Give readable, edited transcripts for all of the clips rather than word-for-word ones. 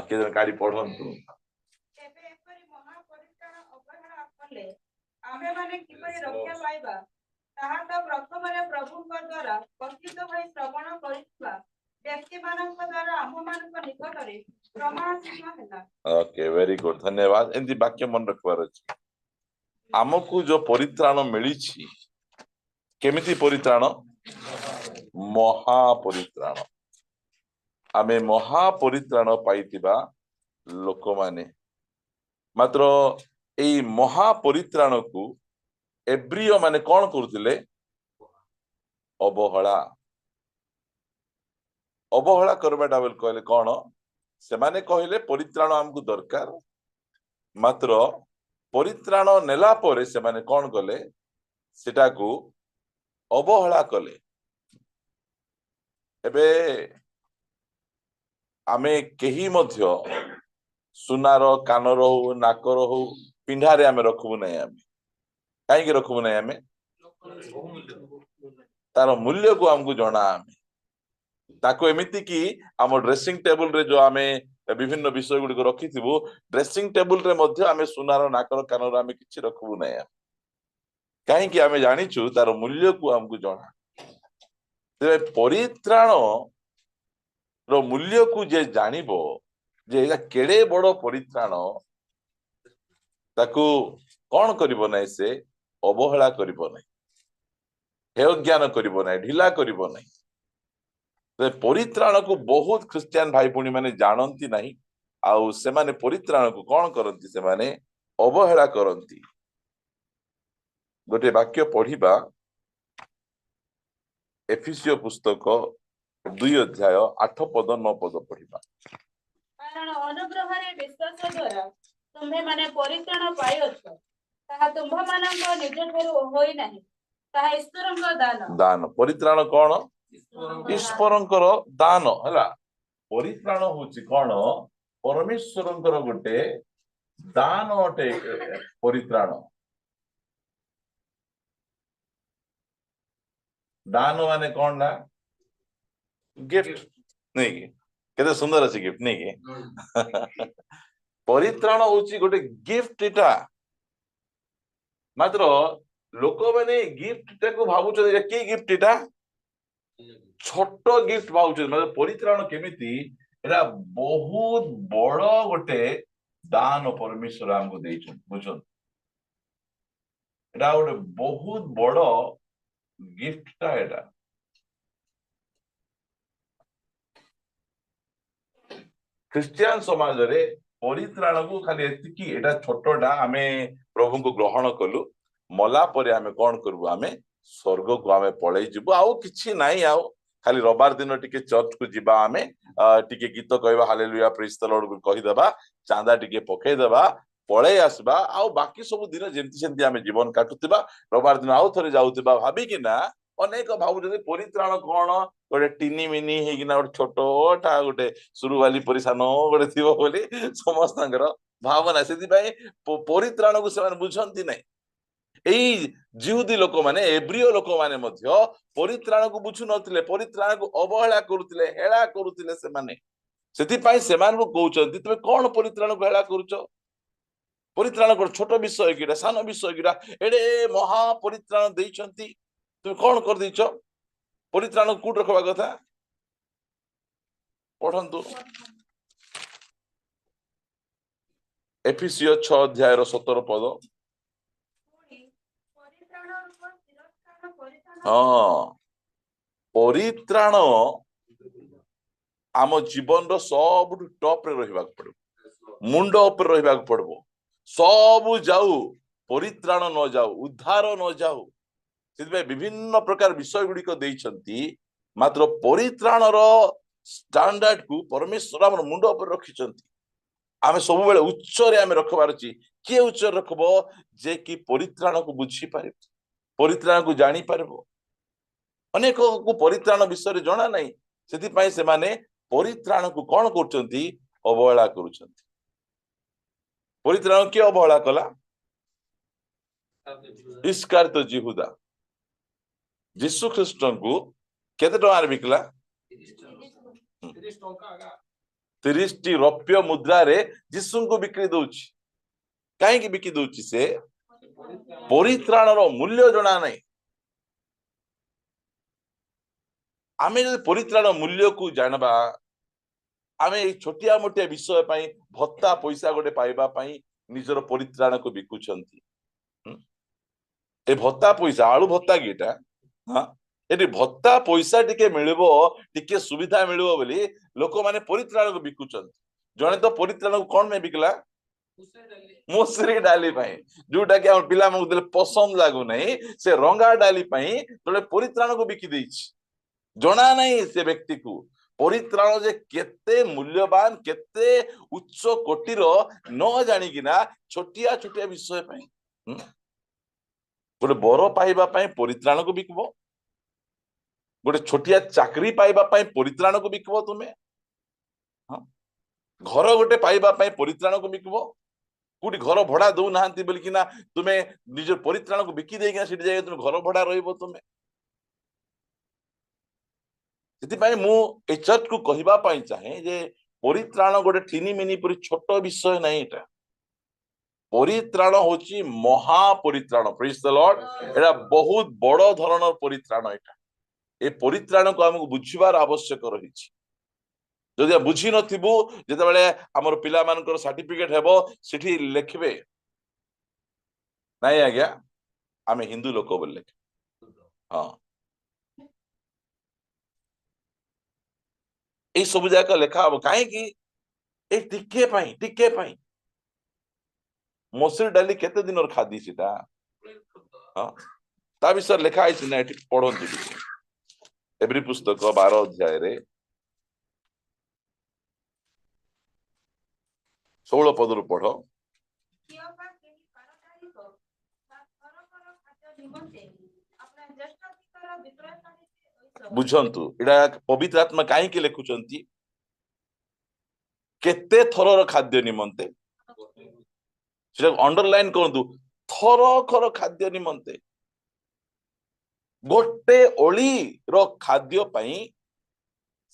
ବାକ୍ୟ କାଢି ପଢନ୍ତୁ। ଆମେ ମାନେ କିପରି ରକ୍ଷା ପାଇବା ତାହା ତ ପ୍ରଥମରେ ପ୍ରଭୁଙ୍କ ଦ୍ୱାରା କଥିତ ହୋଇ ଶ୍ରବଣ କରିଥିବା ବ୍ୟକ୍ତିମାନଙ୍କ ଦ୍ୱାରା ଆମ୍ଭମାନଙ୍କ ନିକଟରେ ପ୍ରମାଣିତ ହେଲା। ଓକେ, ଭେରି ଗୁଡ, ଧନ୍ୟବାଦ। ଏମିତି ବାକ୍ୟ ମନେ ରଖିବାର ଅଛି। ଆମକୁ ଯୋଉ ପରିତ୍ରାଣ ମିଳିଛି, କେମିତି ପରିତ୍ରାଣ? ମହାପରିତ୍ରାଣ। ଆମେ ମହାପରିତ୍ରାଣ ପାଇଥିବା ଲୋକମାନେ। ମାତ୍ର ଏଇ ମହାପରିତ୍ରାଣକୁ ଏବ୍ରିୟ ମାନେ କଣ କରୁଥିଲେ? ଅବହେଳା। ଅବହେଳା କରିବାଟା ବୋଲି କହିଲେ କଣ? ସେମାନେ କହିଲେ ପରିତ୍ରାଣ ଆମକୁ ଦରକାର, ମାତ୍ର ପରିତ୍ରାଣ ନେଲା ପରେ ସେମାନେ କଣ କଲେ? ସେଟାକୁ ଅବହେଳା କଲେ। ଏବେ ଆମେ କେହି ମଧ୍ୟ ସୁନାର, କାନର ହଉ, ନାକର ହଉ, ପିନ୍ଧାରେ ଆମେ ରଖିବୁ ନାହିଁ। ଆମେ କାହିଁକି ରଖିବୁ ନାହିଁ? ଆମେ ତାର ମୂଲ୍ୟକୁ ଆମକୁ ଜଣା। ଆମେ ତାକୁ ଏମିତି କି ଆମ ଡ୍ରେସିଂ ଟେବୁଲ ରେ ଯୋଉ ଆମେ ବିଭିନ୍ନ ବିଷୟ ଗୁଡିକ ରଖିଥିବୁ, ଡ୍ରେସିଂ ଟେବୁଲ ରେ ମଧ୍ୟ ଆମେ ସୁନାର, ନାକର, କାନର ଆମେ କିଛି ରଖିବୁ ନାହିଁ। କାହିଁକି? ଆମେ ଜାଣିଛୁ ତାର ମୂଲ୍ୟକୁ ଆମକୁ ଜଣା। ତେବେ ପରିତ୍ରାଣ ର ମୂଲ୍ୟକୁ ଯେ ଜାଣିବ, ଯେ ଏଇଟା କେଡେ ବଡ ପରିତ୍ରାଣ, ତାକୁ କଣ କରିବ ନାହିଁ? ସେ ଅବହେଳା କରିବ ନାହିଁ, ହେୟ ଜ୍ଞାନ କରିବ ନାହିଁ, ଢିଲା କରିବ ନାହିଁ। ପରିତ୍ରାଣକୁ ବହୁତ ଖ୍ରୀଷ୍ଟିଆନ ଭାଇ ଭଉଣୀ ମାନେ ଜାଣନ୍ତି ନାହିଁ, ଆଉ ସେମାନେ ପରିତ୍ରାଣକୁ କଣ କରନ୍ତି? ସେମାନେ ଅବହେଳା କରନ୍ତି। ଗୋଟେ ବାକ୍ୟ ପଢିବା, ଏଫିସିଓ ପୁସ୍ତକ 2 ଅଧ୍ୟାୟ 8 ପଦ 9 ପଦ ପଢିବା। କାରଣ ଅନୁଗ୍ରହରେ ବିଶ୍ୱାସ ଦ୍ୱାରା ତୁମ୍ଭେମାନେ ପରିତ୍ରାଣ ପାଇଅଛ, ତାହା ତୁମ୍ଭମାନଙ୍କ ନିଜ ଠାରୁ ହୋଇନାହିଁ, ତାହା ଈଶ୍ୱରଙ୍କ ଦାନ। ଦାନ। ପରିତ୍ରାଣ କଣ? ଈଶ୍ୱରଙ୍କର ଦାନ ହେଲା। ପରିତ୍ରାଣ ହଉଛି କଣ? ପରମେଶ୍ୱରଙ୍କର ଗୋଟେ ଦାନ ଅଟେ। ପରିତ୍ରାଣ, ଦାନ ମାନେ କଣ ନା? ଗିଫ୍ଟ ନେଇକି। କେତେ ସୁନ୍ଦର ଅଛି ଗିଫ୍ଟ ନେଇକି। ପରିତ୍ରାଣ ହଉଛି ଗୋଟେ ଗିଫ୍ଟ। ଏଟା ମାତ୍ର ଲୋକମାନେ ଗିଫ୍ଟ ଟାକୁ ଭାବୁଛନ୍ତି କି ଗିଫ୍ଟ? ଏଟା ଛୋଟ ଗିଫ୍ଟ ଭାବୁଛନ୍ତି। ମାନେ ପରିତ୍ରାଣ କେମିତି? ଏଟା ବହୁତ ବଡ ଗୋଟେ ଦାନ ପରମେଶ୍ୱର ଆମକୁ ଦେଇଛନ୍ତି। ବୁଝନ୍ତୁ, ଏଟା ଗୋଟେ ବହୁତ ବଡ ଗିଫ୍ଟଟା। ଏଟା ଖ୍ରୀଷ୍ଟିଆନ ସମାଜରେ ପରିତ୍ରାଣକୁ ଖାଲି ଏତିକି, ଏଟା ଛୋଟଟା, ଆମେ ପ୍ରଭୁଙ୍କୁ ଗ୍ରହଣ କଲୁ, ମଲା ପରେ ଆମେ କଣ କରିବୁ? ଆମେ ସ୍ୱର୍ଗକୁ ଆମେ ପଳେଇ ଯିବୁ, ଆଉ କିଛି ନାହିଁ। ଆଉ ଖାଲି ରବିବାର ଦିନ ଟିକେ ଚର୍ଚ୍ଚକୁ ଯିବା, ଆମେ ଟିକେ ଗୀତ କହିବା, ହାଲେଲୁୟା ପ୍ରେଜ୍ ଦ ଲର୍ଡ କହିଦେବା, ଚାନ୍ଦା ଟିକେ ପକେଇଦେବା, ପଳେଇ ଆସିବା, ଆଉ ବାକି ସବୁ ଦିନ ଯେମିତି ସେମିତି ଆମେ ଜୀବନ କାଟୁଥିବା, ରବିବାର ଦିନ ଆଉ ଥରେ ଯାଉଥିବା ଭାବିକିନା ଅନେକ ଭାବୁଛନ୍ତି ପରିତ୍ରାଣ କଣ? ଗୋଟେ ଟିନି ମିନି ହେଇକିନା ଗୋଟେ ଛୋଟଟା ଗୋଟେ ସୁରୁବାଲି ପରି ସାନ ଗୋଟେ ଥିବ ବୋଲି ସମସ୍ତଙ୍କର ଭାବନା। ସେଥିପାଇଁ ପରିତ୍ରାଣକୁ ସେମାନେ ବୁଝନ୍ତି ନାହିଁ। ଏଇ ଜିହୁଦୀ ଲୋକମାନେ, ଏବ୍ରିୟ ଲୋକମାନେ ମଧ୍ୟ ପରିତ୍ରାଣକୁ ବୁଝୁ ନଥିଲେ, ପରିତ୍ରାଣକୁ ଅବହେଳା କରୁଥିଲେ, ହେଳା କରୁଥିଲେ ସେମାନେ। ସେଥିପାଇଁ ସେମାନଙ୍କୁ କହୁଛନ୍ତି, ତୁମେ କଣ ପରିତ୍ରାଣକୁ ହେଳା କରୁଛ? ପରିତ୍ରାଣ କଣ ଛୋଟ ବିଷୟ କିଟା? ସାନ ବିଷୟ କିଟା? ଏଡେ ମହା ପରିତ୍ରାଣ ଦେଇଛନ୍ତି, ତୁମେ କଣ କରିଦେଇଛ? ପରିତ୍ରାଣ କୋଉଠି ରଖିବା କଥା? ପଢନ୍ତୁ, ଏଫିସିଓ 6 ଅଧ୍ୟାୟର 17 ପଦ। ହଁ, ପରିତ୍ରାଣ ଆମ ଜୀବନର ସବୁଠୁ ଟପରେ ରହିବାକୁ ପଡିବ, ମୁଣ୍ଡ ଉପରେ ରହିବାକୁ ପଡିବ। ସବୁ ଯାଉ, ପରିତ୍ରାଣ ନ ଯାଉ, ଉଦ୍ଧାର ନ ଯାଉ। ସେଥିପାଇଁ ବିଭିନ୍ନ ପ୍ରକାର ବିଷୟ ଗୁଡିକ ଦେଇଛନ୍ତି, ମାତ୍ର ପରିତ୍ରାଣର ଷ୍ଟାଣ୍ଡାର୍ଡକୁ ପରମେଶ୍ୱର ଆମର ମୁଣ୍ଡ ଉପରେ ରଖିଛନ୍ତି। ଆମେ ସବୁବେଳେ ଉଚ୍ଚରେ ଆମେ ରଖିବାର ଅଛି। କିଏ ଉଚ୍ଚରେ ରଖିବ? ଯେ କି ପରିତ୍ରାଣକୁ ବୁଝିପାରିବ, ପରିତ୍ରାଣକୁ ଜାଣିପାରିବ। ଅନେକକୁ ପରିତ୍ରାଣ ବିଷୟରେ ଜଣା ନାହିଁ, ସେଥିପାଇଁ ସେମାନେ ପରିତ୍ରାଣକୁ କଣ କରୁଛନ୍ତି? ଅବହେଳା କରୁଛନ୍ତି। ପରିତ୍ରାଣ କିଏ ଅବହେଳା କଲା? ଇସ୍କାରିୟତ ଜିହୁଦା ଯୀଶୁ ଖ୍ରୀଷ୍ଟଙ୍କୁ କେତେ ଟଙ୍କାରେ ବିକିଲା? 30ଟି ରୌପ୍ୟ ମୁଦ୍ରାରେ ଯୀଶୁଙ୍କୁ ବିକ୍ରି ଦଉଛି। କାହିଁକି ବିକି ଦଉଛି? ସେ ପରିତ୍ରାଣର ମୂଲ୍ୟ ଜଣା ନାହିଁ। ଆମେ ଯଦି ପରିତ୍ରାଣ ମୂଲ୍ୟକୁ ଜାଣିବା, ଆମେ ଏଇ ଛୋଟିଆ ମୋଟିଆ ବିଷୟ ପାଇଁ ଭତ୍ତା ପଇସା ଗୋଟେ ପାଇବା ପାଇଁ ନିଜର ପରିତ୍ରାଣକୁ ବିକୁଛନ୍ତି। ଏ ଭତ୍ତା ପଇସା ଆଳୁ ଭତ୍ତା କି ଏଟା? ହଁ, ଏଠି ଭତ୍ତା ପଇସା ଟିକେ ମିଳିବ, ଟିକେ ସୁବିଧା ମିଳିବ ବୋଲି ଲୋକମାନେ ପରିତ୍ରାଣକୁ ବିକୁଛନ୍ତି। ଜଣେ ତ ପରିତ୍ରାଣକୁ କଣ ପାଇଁ ବିକିଲା? ମସୁରୀ ଡାଲି ପାଇଁ, ଯୋଉଟା କି ଆମ ପିଲାମାନଙ୍କୁ ଦେଲେ ପସନ୍ଦ ଲାଗୁନାହିଁ। ସେ ରଙ୍ଗା ଡାଲି ପାଇଁ ଜଣେ ପରିତ୍ରାଣକୁ ବିକି ଦେଇଛି। ଜଣା ନାହିଁ ସେ ବ୍ୟକ୍ତିକୁ ପରିତ୍ରାଣ ଯେ କେତେ ମୂଲ୍ୟବାନ, କେତେ ଉଚ୍ଚ କୋଟିର, ନ ଜାଣିକିନା ଛୋଟିଆ ଛୋଟିଆ ବିଷୟ ପାଇଁ ଗୋଟେ ବର ପାଇବା ପାଇଁ ପରିତ୍ରାଣକୁ ବିକିବ, ଗୋଟେ ଛୋଟିଆ ଚାକିରି ପାଇବା ପାଇଁ ପରିତ୍ରାଣକୁ ବିକିବ ତୁମେ। ଘର ଗୋଟେ ପାଇବା ପାଇଁ ପରିତ୍ରାଣକୁ ବିକିବ। କୋଉଠି ଘର ଭଡା ଦଉନାହାନ୍ତି ବୋଲିକିନା ତୁମେ ନିଜ ପରିତ୍ରାଣକୁ ବିକି ଦେଇକିନା ସେଠି ଯାଇ ତୁମେ ଘର ଭଡା ରହିବ ତୁମେ। ସେଥିପାଇଁ ମୁଁ ଏ ଚର୍ଚ୍ଚକୁ କହିବା ପାଇଁ ଚାହେଁ ଯେ ପରିତ୍ରାଣ ଗୋଟେ ଟିନି ମିନି ପରି ଛୋଟ ବିଷୟ ନାହିଁ। ଏଟା ପରିତ୍ରାଣ ହଉଛି ମହା ପରିତ୍ରାଣ। ପ୍ରେଜ୍ ଦ ଲର୍ଡ। ଏଟା ବହୁତ ବଡ ଧରଣର ପରିତ୍ରାଣ। ଏଟା ଏ ପରିତ୍ରାଣକୁ ଆମକୁ ବୁଝିବାର ଆବଶ୍ୟକ ରହିଛି। ଯଦି ବୁଝି ନଥିବୁ, ଯେତେବେଳେ ଆମର ପିଲାମାନଙ୍କର ସାର୍ଟିଫିକେଟ ହେବ, ସେଠି ଲେଖିବେ ନାଇଁ ଆଜ୍ଞା ଆମେ ହିନ୍ଦୁ ଲୋକ ବୋଲି ଲେଖିବେ। ହଁ, ଏଇ ସବୁ ଯାକ ଲେଖା ହବ। କାହିଁକି? ଏ ଟିକେ ପାଇଁ ମସୁରୀ ଡାଲି କେତେ ଦିନର ଖାଦ୍ୟ ସେଟା? ତା ବିଷୟରେ ଲେଖା ହେଇଛି ନା, ଏଠି ପଢନ୍ତୁ ଟିକେ। ଏବ୍ରୀ ପୁସ୍ତକ 12 ଅଧ୍ୟାୟରେ 16 ପଦରୁ ପଢ। ବୁଝନ୍ତୁ, ଏଇଟା ପବିତ୍ର ଆତ୍ମା କାହିଁକି ଲେଖୁଛନ୍ତି? କେତେ ଥରର ଖାଦ୍ୟ ନିମନ୍ତେ, ସେଟା ଅଣ୍ଡରଲାଇନ କରନ୍ତୁ। ଥରକର ଖାଦ୍ୟ ନିମନ୍ତେ, ଗୋଟେ ଓଳିର ଖାଦ୍ୟ ପାଇଁ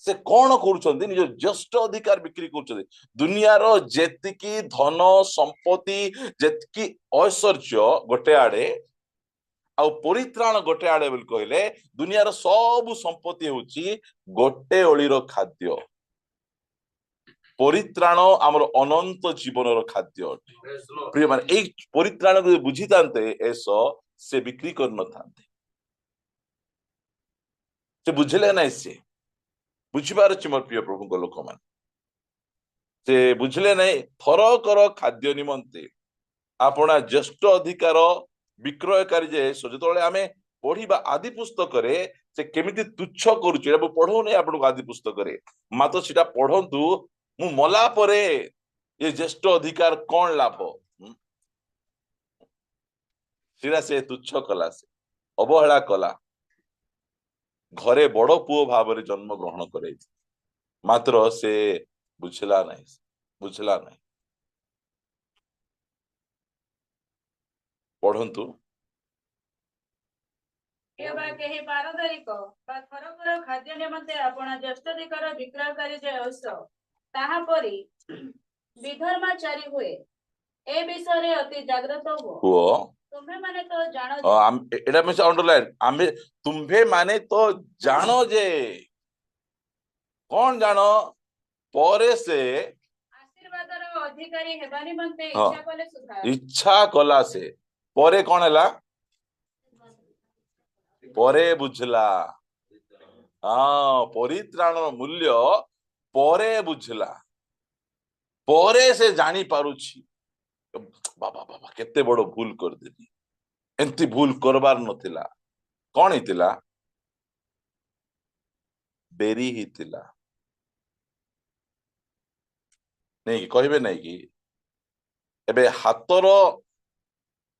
ସେ କଣ କରୁଛନ୍ତି? ନିଜ ଜ୍ୟେଷ୍ଠ ଅଧିକାର ବିକ୍ରି କରୁଛନ୍ତି। ଦୁନିଆର ଯେତିକି ଧନ ସମ୍ପତ୍ତି, ଯେତିକି ଐଶ୍ୱର୍ଯ୍ୟ ଗୋଟେ ଆଡେ, ଆଉ ପରିତ୍ରାଣ ଗୋଟେ ଆଡେ ବୋଲି କହିଲେ, ଦୁନିଆର ସବୁ ସମ୍ପତ୍ତି ହଉଛି ଗୋଟେ ଓଳିର ଖାଦ୍ୟ। ପରିତ୍ରାଣ ଆମର ଅନନ୍ତ ଜୀବନର ଖାଦ୍ୟ ଅଟେ। ପ୍ରିୟ ମାନେ, ଏଇ ପରିତ୍ରାଣକୁ ବୁଝିଥାନ୍ତେ ସେ ବିକ୍ରି କରିନଥାନ୍ତେ। ସେ ବୁଝିଲେ ନାହିଁ। ସେ ବୁଝିବାର ଅଛି ମୋର ପ୍ରିୟ ପ୍ରଭୁଙ୍କ ଲୋକମାନେ। ସେ ବୁଝିଲେ ନାହିଁ। ଥରକର ଖାଦ୍ୟ ନିମନ୍ତେ ଆପଣା ଜ୍ୟେଷ୍ଠ ଅଧିକାର ବିକ୍ରୟକାରୀ ଯେ, ଯେତେବେଳେ ଆମେ ପଢିବା ଆଦି ପୁସ୍ତକରେ ସେ କେମିତି ତୁଚ୍ଛ କରୁଛି, ଏଟା ମୁଁ ପଢଉନି ଆପଣଙ୍କୁ ଆଦି ପୁସ୍ତକରେ, ମାତ୍ର ସେଟା ପଢନ୍ତୁ। ମୁଁ ମଲା ପରେ ଏ ଜ୍ୟେଷ୍ଠ ଅଧିକାର କଣ ଲାଭ, ସେଟା ସେ ତୁଚ୍ଛ କଲା, ସେ ଅବହେଳା କଲା। ଘରେ ବଡ ପୁଅ ଭାବରେ ଜନ୍ମ ଗ୍ରହଣ କରେଇଛି, ମାତ୍ର ସେ ବୁଝିଲା ନାହିଁ। ପଢନ୍ତୁ। କେହି ପାରଦରିକ ବା ଥରକର ଖାଦ୍ୟ ନିମନ୍ତେ ଆପଣା ଜ୍ୟେଷ୍ଠାଧିକାର ବିକ୍ରୟକାରୀ ଯେ ଐଶ, ତାହାପରି ବିଧର୍ମାଚାରୀ ହୁଏ। ଏ ବିଷୟରେ ଅତି ଜାଗ୍ରତ ହୁଅ। ତୁମ୍ଭେମାନେ ତ ଜାଣ ଏଟା ଅଣ୍ଡରଲାଇନ, ଆମେ ତୁମ୍ଭେ ମାନେ ତ ଜାଣ ଯେ, କଣ ଜାଣ? ପରେ ସେ ଆଶୀର୍ବାଦର ଅଧିକାରୀ ହେବା ନିମନ୍ତେ ଇଚ୍ଛା କଲା। ସେ ପରେ କଣ ହେଲା? ପରେ ବୁଝିଲା। ପରିତ୍ରାଣର ମୂଲ୍ୟ ପରେ ବୁଝିଲା, ପରେ ସେ ଜାଣି ପାରୁଛି ବାବା କେତେ ବଡ ଭୁଲ କରିଦେଲି, ଏମିତି ଭୁଲ କରବାର ନଥିଲା। କଣ ହେଇଥିଲା? ଡେରି ହେଇଥିଲା। ନାଇକି କହିବେ ନାଇଁ କି? ଏବେ ହାତର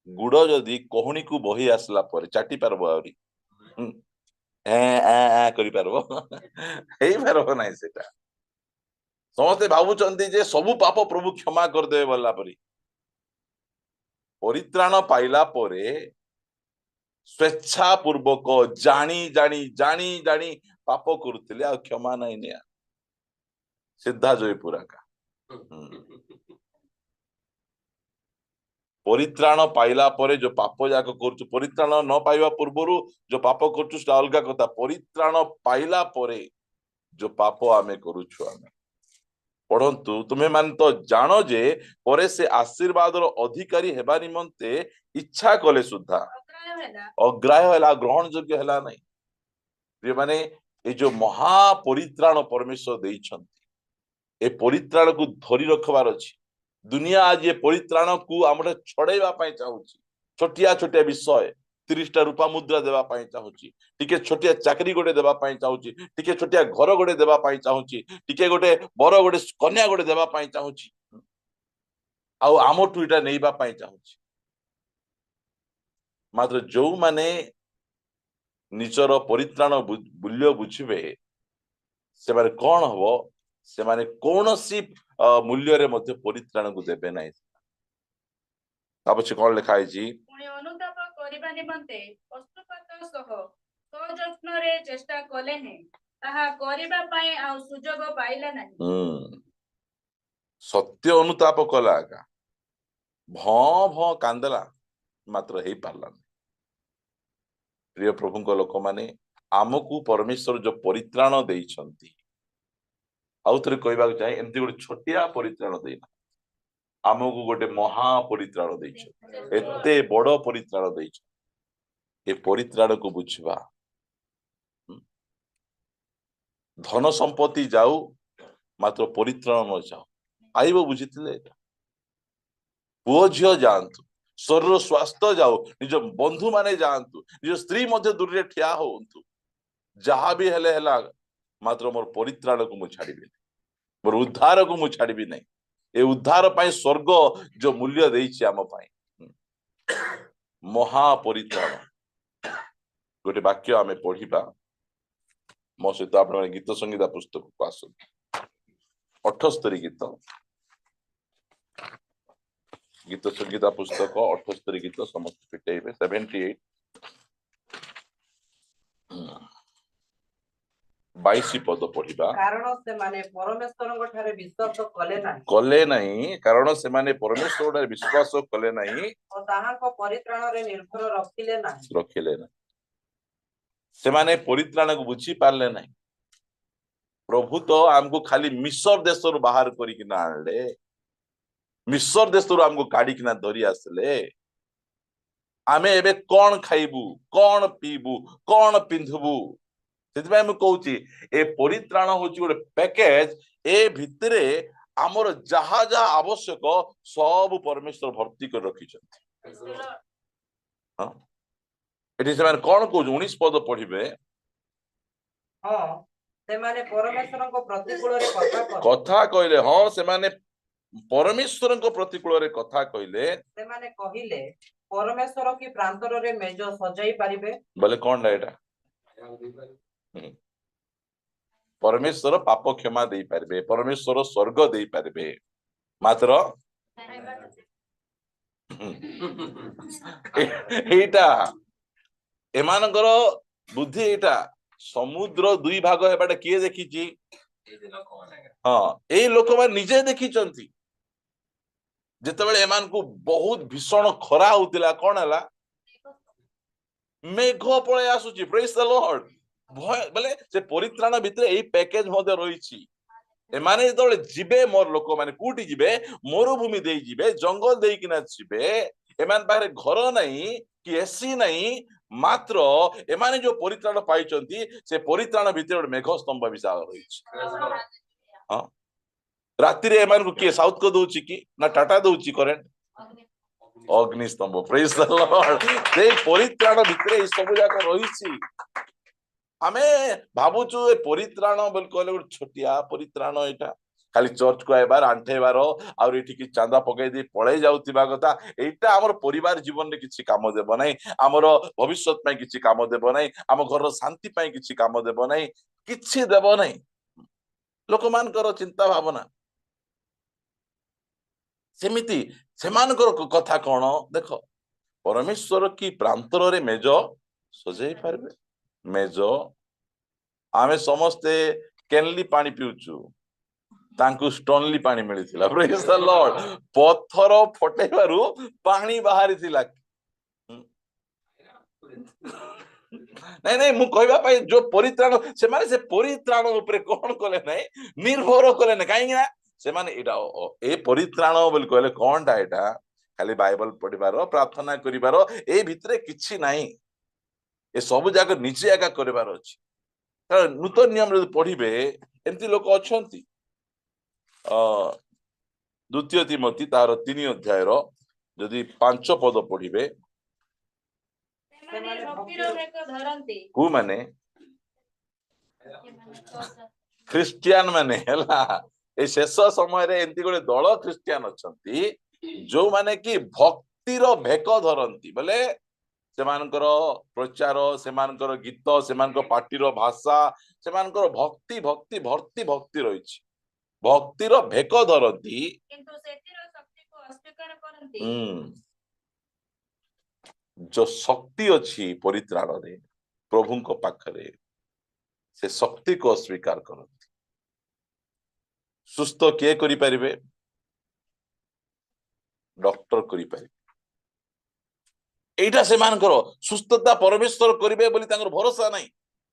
ଗୁଡ ଯଦି କହୁଣୀକୁ ବହି ଆସିଲା ପରେ ଚାଟି ପାରବ? ଆହୁରି କରିପାରିବ? ହେଇପାରିବ ନାହିଁ। ସେଟା ସମସ୍ତେ ଭାବୁଛନ୍ତି ଯେ ସବୁ ପାପ ପ୍ରଭୁ କ୍ଷମା କରିଦେବେ ବୋଲା ପରି। ପରିତ୍ରାଣ ପାଇଲା ପରେ ସ୍ୱେଚ୍ଛା ପୂର୍ବକ ଜାଣି ଜାଣି ପାପ କରୁଥିଲେ, ଆଉ କ୍ଷମା ନାହିଁ ନିଆ। ସିଧା ଜୟପୁର ଆକା। ପରିତ୍ରାଣ ପାଇଲା ପରେ ଯୋଉ ପାପ ଯାକ କରୁଛୁ, ପରିତ୍ରାଣ ନ ପାଇବା ପୂର୍ବରୁ ଯୋଉ ପାପ କରୁଛୁ ସେଟା ଅଲଗା କଥା। ପରିତ୍ରାଣ ପାଇଲା ପରେ ଯୋଉ ପାପ ଆମେ କରୁଛୁ, ଆମେ ପଢନ୍ତୁ, ତୁମେ ମାନେ ତ ଜାଣ ଯେ ପରେ ସେ ଆଶୀର୍ବାଦର ଅଧିକାରୀ ହେବା ନିମନ୍ତେ ଇଚ୍ଛା କଲେ ସୁଦ୍ଧା ଅଗ୍ରାହ୍ୟ ହେଲା ଅଗ୍ରାହ୍ୟ ହେଲା, ଗ୍ରହଣ ଯୋଗ୍ୟ ହେଲା ନାହିଁ। ମାନେ ଏ ଯୋଉ ମହା ପରିତ୍ରାଣ ପରମେଶ୍ୱର ଦେଇଛନ୍ତି, ଏ ପରିତ୍ରାଣକୁ ଧରି ରଖିବାର ଅଛି। ଦୁନିଆ ଆଜି ଏ ପରିତ୍ରାଣକୁ ଆମର ଛଡେଇବା ପାଇଁ ଚାହୁଁଛି। ଛୋଟିଆ ଛୋଟିଆ ବିଷୟ, 30ଟା ରୂପା ମୁଦ୍ରା ଦେବା ପାଇଁ ଚାହୁଁଛି, ଟିକେ ଛୋଟିଆ ଚାକିରି ଗୋଟେ ଦେବା ପାଇଁ ଚାହୁଁଛି, ଟିକେ ଛୋଟିଆ ଘର ଗୋଟେ ଦେବା ପାଇଁ ଚାହୁଁଛି, ଟିକେ ଗୋଟେ ବର ଗୋଟେ କନ୍ୟା ଗୋଟେ ଦେବା ପାଇଁ ଚାହୁଁଛି, ଆଉ ଆମଠୁ ଏଇଟା ନେଇବା ପାଇଁ ଚାହୁଁଛି। ମାତ୍ର ଯୋଉମାନେ ନିଜର ପରିତ୍ରାଣ ମୂଲ୍ୟ ବୁଝିବେ, ସେମାନେ କଣ ହବ, ସେମାନେ କୌଣସି ମୂଲ୍ୟରେ ମଧ୍ୟ ପରିତ୍ରାଣକୁ ଦେବେ ନାହିଁ। ତା ପଛେ କଣ ଲେଖା ହେଇଛି? ପୁଣି ଅନୁତାପ କରିବା ନିମନ୍ତେ ପଶୁପାତ ସହ ସଯତ୍ନରେ ଚେଷ୍ଟା କଲେ ହେଁ ତାହା କରିବା ପାଇଁ ଆଉ ସୁଯୋଗ ପାଇଲା ନାହିଁ। ସତ୍ୟ ଅନୁତାପ କଲା ଆକା, ଭଁ ଭଁ କାନ୍ଦିଲା, ମାତ୍ର ହେଇପାରିଲାନି। ପ୍ରିୟ ପ୍ରଭୁଙ୍କ ଲୋକମାନେ, ଆମକୁ ପରମେଶ୍ୱର ଯୋଉ ପରିତ୍ରାଣ ଦେଇଛନ୍ତି, ଆଉ ଥରେ କହିବାକୁ ଚାହେଁ, ଏମିତି ଗୋଟେ ଛୋଟିଆ ପରିତ୍ରାଣ ଦେଇନା, ଆମକୁ ଗୋଟେ ମହା ପରିତ୍ରାଣ ଦେଇଛନ୍ତି, ଏତେ ବଡ ପରିତ୍ରାଣ ଦେଇଛନ୍ତି। ଏ ପରିତ୍ରାଣକୁ ବୁଝିବା। ଧନ ସମ୍ପତ୍ତି ଯାଉ, ମାତ୍ର ପରିତ୍ରାଣ ନ ଯାଉ। ପାଇବ ବୁଝିଥିଲେ? ପୁଅ ଝିଅ ଯାଆନ୍ତୁ, ଶରୀର ସ୍ୱାସ୍ଥ୍ୟ ଯାଉ, ନିଜ ବନ୍ଧୁ ମାନେ ଯାଆନ୍ତୁ, ନିଜ ସ୍ତ୍ରୀ ମଧ୍ୟ ଦୂରରେ ଠିଆ ହୁଅନ୍ତୁ, ଯାହା ବି ହେଲେ ହେଲା, ମାତ୍ର ମୋର ପରିତ୍ରାଣକୁ ମୁଁ ଛାଡିବିନି, ମୋର ଉଦ୍ଧାରକୁ ମୁଁ ଛାଡିବି ନାହିଁ। ଏ ଉଦ୍ଧାର ପାଇଁ ସ୍ୱର୍ଗ ଯୋଉ ମୂଲ୍ୟ ଦେଇଛି ଆମ ପାଇଁ, ମହାପରିତ୍ରାଣ। ଗୋଟେ ବାକ୍ୟ ଆମେ ପଢିବା, ମୋ ସହିତ ଆପଣମାନେ ଗୀତ ସଂଗୀତା ପୁସ୍ତକକୁ ଆସନ୍ତୁ। 78 ଗୀତ ସଂଗୀତା ପୁସ୍ତକ 78 ଗୀତ, ସମସ୍ତେ ଫିଟେଇବେ। 78 22 ପଦ ପଢିବା। କାରଣ ସେମାନେ ପରମେଶ୍ୱରଙ୍କ ଠାରେ ବିଶ୍ୱାସ କଲେ ନାହିଁ, କାରଣ ସେମାନେ ପରମେଶ୍ୱର ଠାରେ ବିଶ୍ୱାସ କଲେ ନାହିଁ ଓ ତାହାଙ୍କ ପରିତ୍ରାଣରେ ନିର୍ଭର ରଖିଲେ ନାହିଁ। ସେମାନେ ପରିତ୍ରାଣକୁ ବୁଝି ପାରିଲେ ନାହିଁ। ପ୍ରଭୁ ତ ଆମକୁ ଖାଲି ମିଶର ଦେଶରୁ ବାହାର କରିକିନା ଆଣିଲେ, ମିଶର ଦେଶରୁ ଆମକୁ କାଢିକିନା ଧରି ଆସିଲେ। ଆମେ ଏବେ କଣ ଖାଇବୁ, କଣ ପିଇବୁ, କଣ ପିନ୍ଧିବୁ? ସେଥିପାଇଁ ମୁଁ କହୁଛି, ଏ ପରିତ୍ରାଣ ହଉଛି ଗୋଟେ ପ୍ୟାକେଜ। ଏ ଭିତରେ ଆମର ଯାହା ଯାହା ଆବଶ୍ୟକ ସବୁ ପରମେଶ୍ୱର ଭର୍ତ୍ତି କରି ରଖିଛନ୍ତି। ଏଠି ସେମାନେ କଣ କହୁଛୁ? 19 ପଦ ପଢିବେ। ହଁ, ସେମାନେ ପରମେଶ୍ୱରଙ୍କ ପ୍ରତିକୂଳରେ କଥା କହିଲେ, ହଁ ସେମାନେ ପରମେଶ୍ୱରଙ୍କ ପ୍ରତିକୂଳରେ କଥା କହିଲେ। ସେମାନେ କହିଲେ, ପରମେଶ୍ୱର କି ପ୍ରାନ୍ତରରେ ମେଜ ସଜାଇ ପାରିବେ? ବୋଲେ କଣ ଏଇଟା? ପରମେଶ୍ୱର ପାପ କ୍ଷମା ଦେଇପାରିବେ, ପରମେଶ୍ୱର ସ୍ୱର୍ଗ ଦେଇପାରିବେ, ମାତ୍ର ଏଇଟା ଏମାନଙ୍କର ବୁଦ୍ଧି। ଏଇଟା ସମୁଦ୍ର 2 ଭାଗ ହେବାଟା କିଏ ଦେଖିଛି? ହଁ, ଏଇ ଲୋକମାନେ ନିଜେ ଦେଖିଛନ୍ତି। ଯେତେବେଳେ ଏମାନଙ୍କୁ ବହୁତ ଭୀଷଣ ଖରା ହଉଥିଲା, କଣ ହେଲା? ମେଘ ପଳେଇ ଆସୁଛି। ପ୍ରେଜ୍ ଦ ଲର୍ଡ। ବୋଲେ ସେ ପରିତ୍ରାଣ ଭିତରେ ଏଇ ପ୍ୟାକେଜ ମଧ୍ୟ ରହିଛି। ଏମାନେ ଯେତେବେଳେ ଯିବେ, ମୋର ଲୋକମାନେ କୋଉଠି ଯିବେ? ମରୁଭୂମି ଦେଇ ଯିବେ, ଜଙ୍ଗଲ ଦେଇକିନା ଯିବେ। ଏମାନ ପାଖରେ ଘର ନାହିଁ କି ଏସି ନାହିଁ, ମାତ୍ର ଏମାନେ ଯୋଉ ପରିତ୍ରାଣ ପାଇଛନ୍ତି, ସେ ପରିତ୍ରାଣ ଭିତରେ ଗୋଟେ ମେଘ ସ୍ତମ୍ଭ ବିଶାଳ ରହିଛି। ହଁ, ରାତିରେ ଏମାନଙ୍କୁ କିଏ ସାଉଥ କୋ ଦଉଛି କି ନା ଟାଟା ଦଉଛି କରେଣ୍ଟ? ଅଗ୍ନିସ୍ତମ୍ଭ। ପ୍ରେଜ୍ ଦ ଲର୍ଡ। ସେଇ ପରିତ୍ରାଣ ଭିତରେ ଏଇ ସବୁ ଯାକ ରହିଛି। ଆମେ ଭାବୁଛୁ ଏ ପରିତ୍ରାଣ ବୋଲି କହିଲେ ଗୋଟେ ଛୋଟିଆ ପରିତ୍ରାଣ, ଏଇଟା ଖାଲି ଚର୍ଚ୍ଚକୁ ଆଇବାର, ଆଣ୍ଠେଇବାର, ଆଉ ଏଠିକି ଚାନ୍ଦା ପକେଇ ଦେଇ ପଳେଇ ଯାଉଥିବା କଥା। ଏଇଟା ଆମର ପରିବାର ଜୀବନରେ କିଛି କାମ ଦେବ ନାହିଁ, ଆମର ଭବିଷ୍ୟତ ପାଇଁ କିଛି କାମ ଦେବ ନାହିଁ, ଆମ ଘରର ଶାନ୍ତି ପାଇଁ କିଛି କାମ ଦେବ ନାହିଁ, କିଛି ଦେବ ନାହିଁ। ଲୋକମାନଙ୍କର ଚିନ୍ତା ଭାବନା ସେମିତି। ସେମାନଙ୍କର କଥା କଣ ଦେଖ, ପରମେଶ୍ୱର କି ପ୍ରାନ୍ତରରେ ମେଜ ସଜେଇ ପାରିବେ? ମେଜ ଆମେ ସମସ୍ତେ କେନଲି ପାଣି ପିଉଛୁ, ତାଙ୍କୁ ଷ୍ଟୋନଲି ପାଣି ମିଳିଥିଲା ପ୍ରେଜ୍ ଦ ଲର୍ଡ ପଥର ଫଟେଇବାରୁ ପାଣି ବାହାରିଥିଲା ନାଇଁ ନାଇଁ ମୁଁ କହିବା ପାଇଁ ଯୋଉ ପରିତ୍ରାଣ ସେମାନେ ସେ ପରିତ୍ରାଣ ଉପରେ କଣ କଲେ ନାଇଁ ନିର୍ଭର କଲେ ନାଇଁ କାହିଁକି ନା ସେମାନେ ଏଇଟା ଏ ପରିତ୍ରାଣ ବୋଲି କହିଲେ କଣଟା ଏଇଟା ଖାଲି ବାଇବଲ ପଢିବାର ପ୍ରାର୍ଥନା କରିବାର ଏଇ ଭିତରେ କିଛି ନାହିଁ ଏ ସବୁ ଯାକ ନିଜେ ଏକା କରିବାର ଅଛି ନୂତନ ନିୟମ ଯଦି ପଢିବେ ଏମିତି ଲୋକ ଅଛନ୍ତି ଦ୍ୱିତୀୟ ତିମୋଥୀ ତାର 3 ଅଧ୍ୟାୟର ଯଦି 5 ପଦ ପଢିବେ ସେମାନେ ଭକ୍ତିର ଭେକ ଧରନ୍ତି କୋଉମାନେ ଖ୍ରୀଷ୍ଟିଆନ ମାନେ ହେଲା ଏ ଶେଷ ସମୟରେ ଏମିତି ଗୋଟେ ଦଳ ଖ୍ରୀଷ୍ଟିଆନ ଅଛନ୍ତି ଯୋଉମାନେ କି ଭକ୍ତିର ଭେକ ଧରନ୍ତି ବୋଲେ ସେମାନଙ୍କର ପ୍ରଚାର ସେମାନଙ୍କର ଗୀତ ସେମାନଙ୍କ ପାଟିର ଭାଷା ସେମାନଙ୍କର ଭକ୍ତି ଭକ୍ତି ଭର୍ତ୍ତି ଭକ୍ତି ରହିଛି ଭକ୍ତିର ଭେକ ଧରନ୍ତି କିନ୍ତୁ ସେଥିର ଶକ୍ତିକୁ ଅସ୍ୱୀକାର କରନ୍ତି ଯୋଉ ଶକ୍ତି ଅଛି ପରିତ୍ରାଣରେ ପ୍ରଭୁଙ୍କ ପାଖରେ ସେ ଶକ୍ତିକୁ ଅସ୍ୱୀକାର କରନ୍ତି ସୁସ୍ଥ କିଏ କରିପାରିବେ ଡକ୍ଟର କରିପାରିବେ ଏଇଟା ସେମାନଙ୍କର ସୁସ୍ଥତା ପରମେଶ୍ୱର କରିବେ ବୋଲି ତାଙ୍କର ଭରସା ନାହିଁ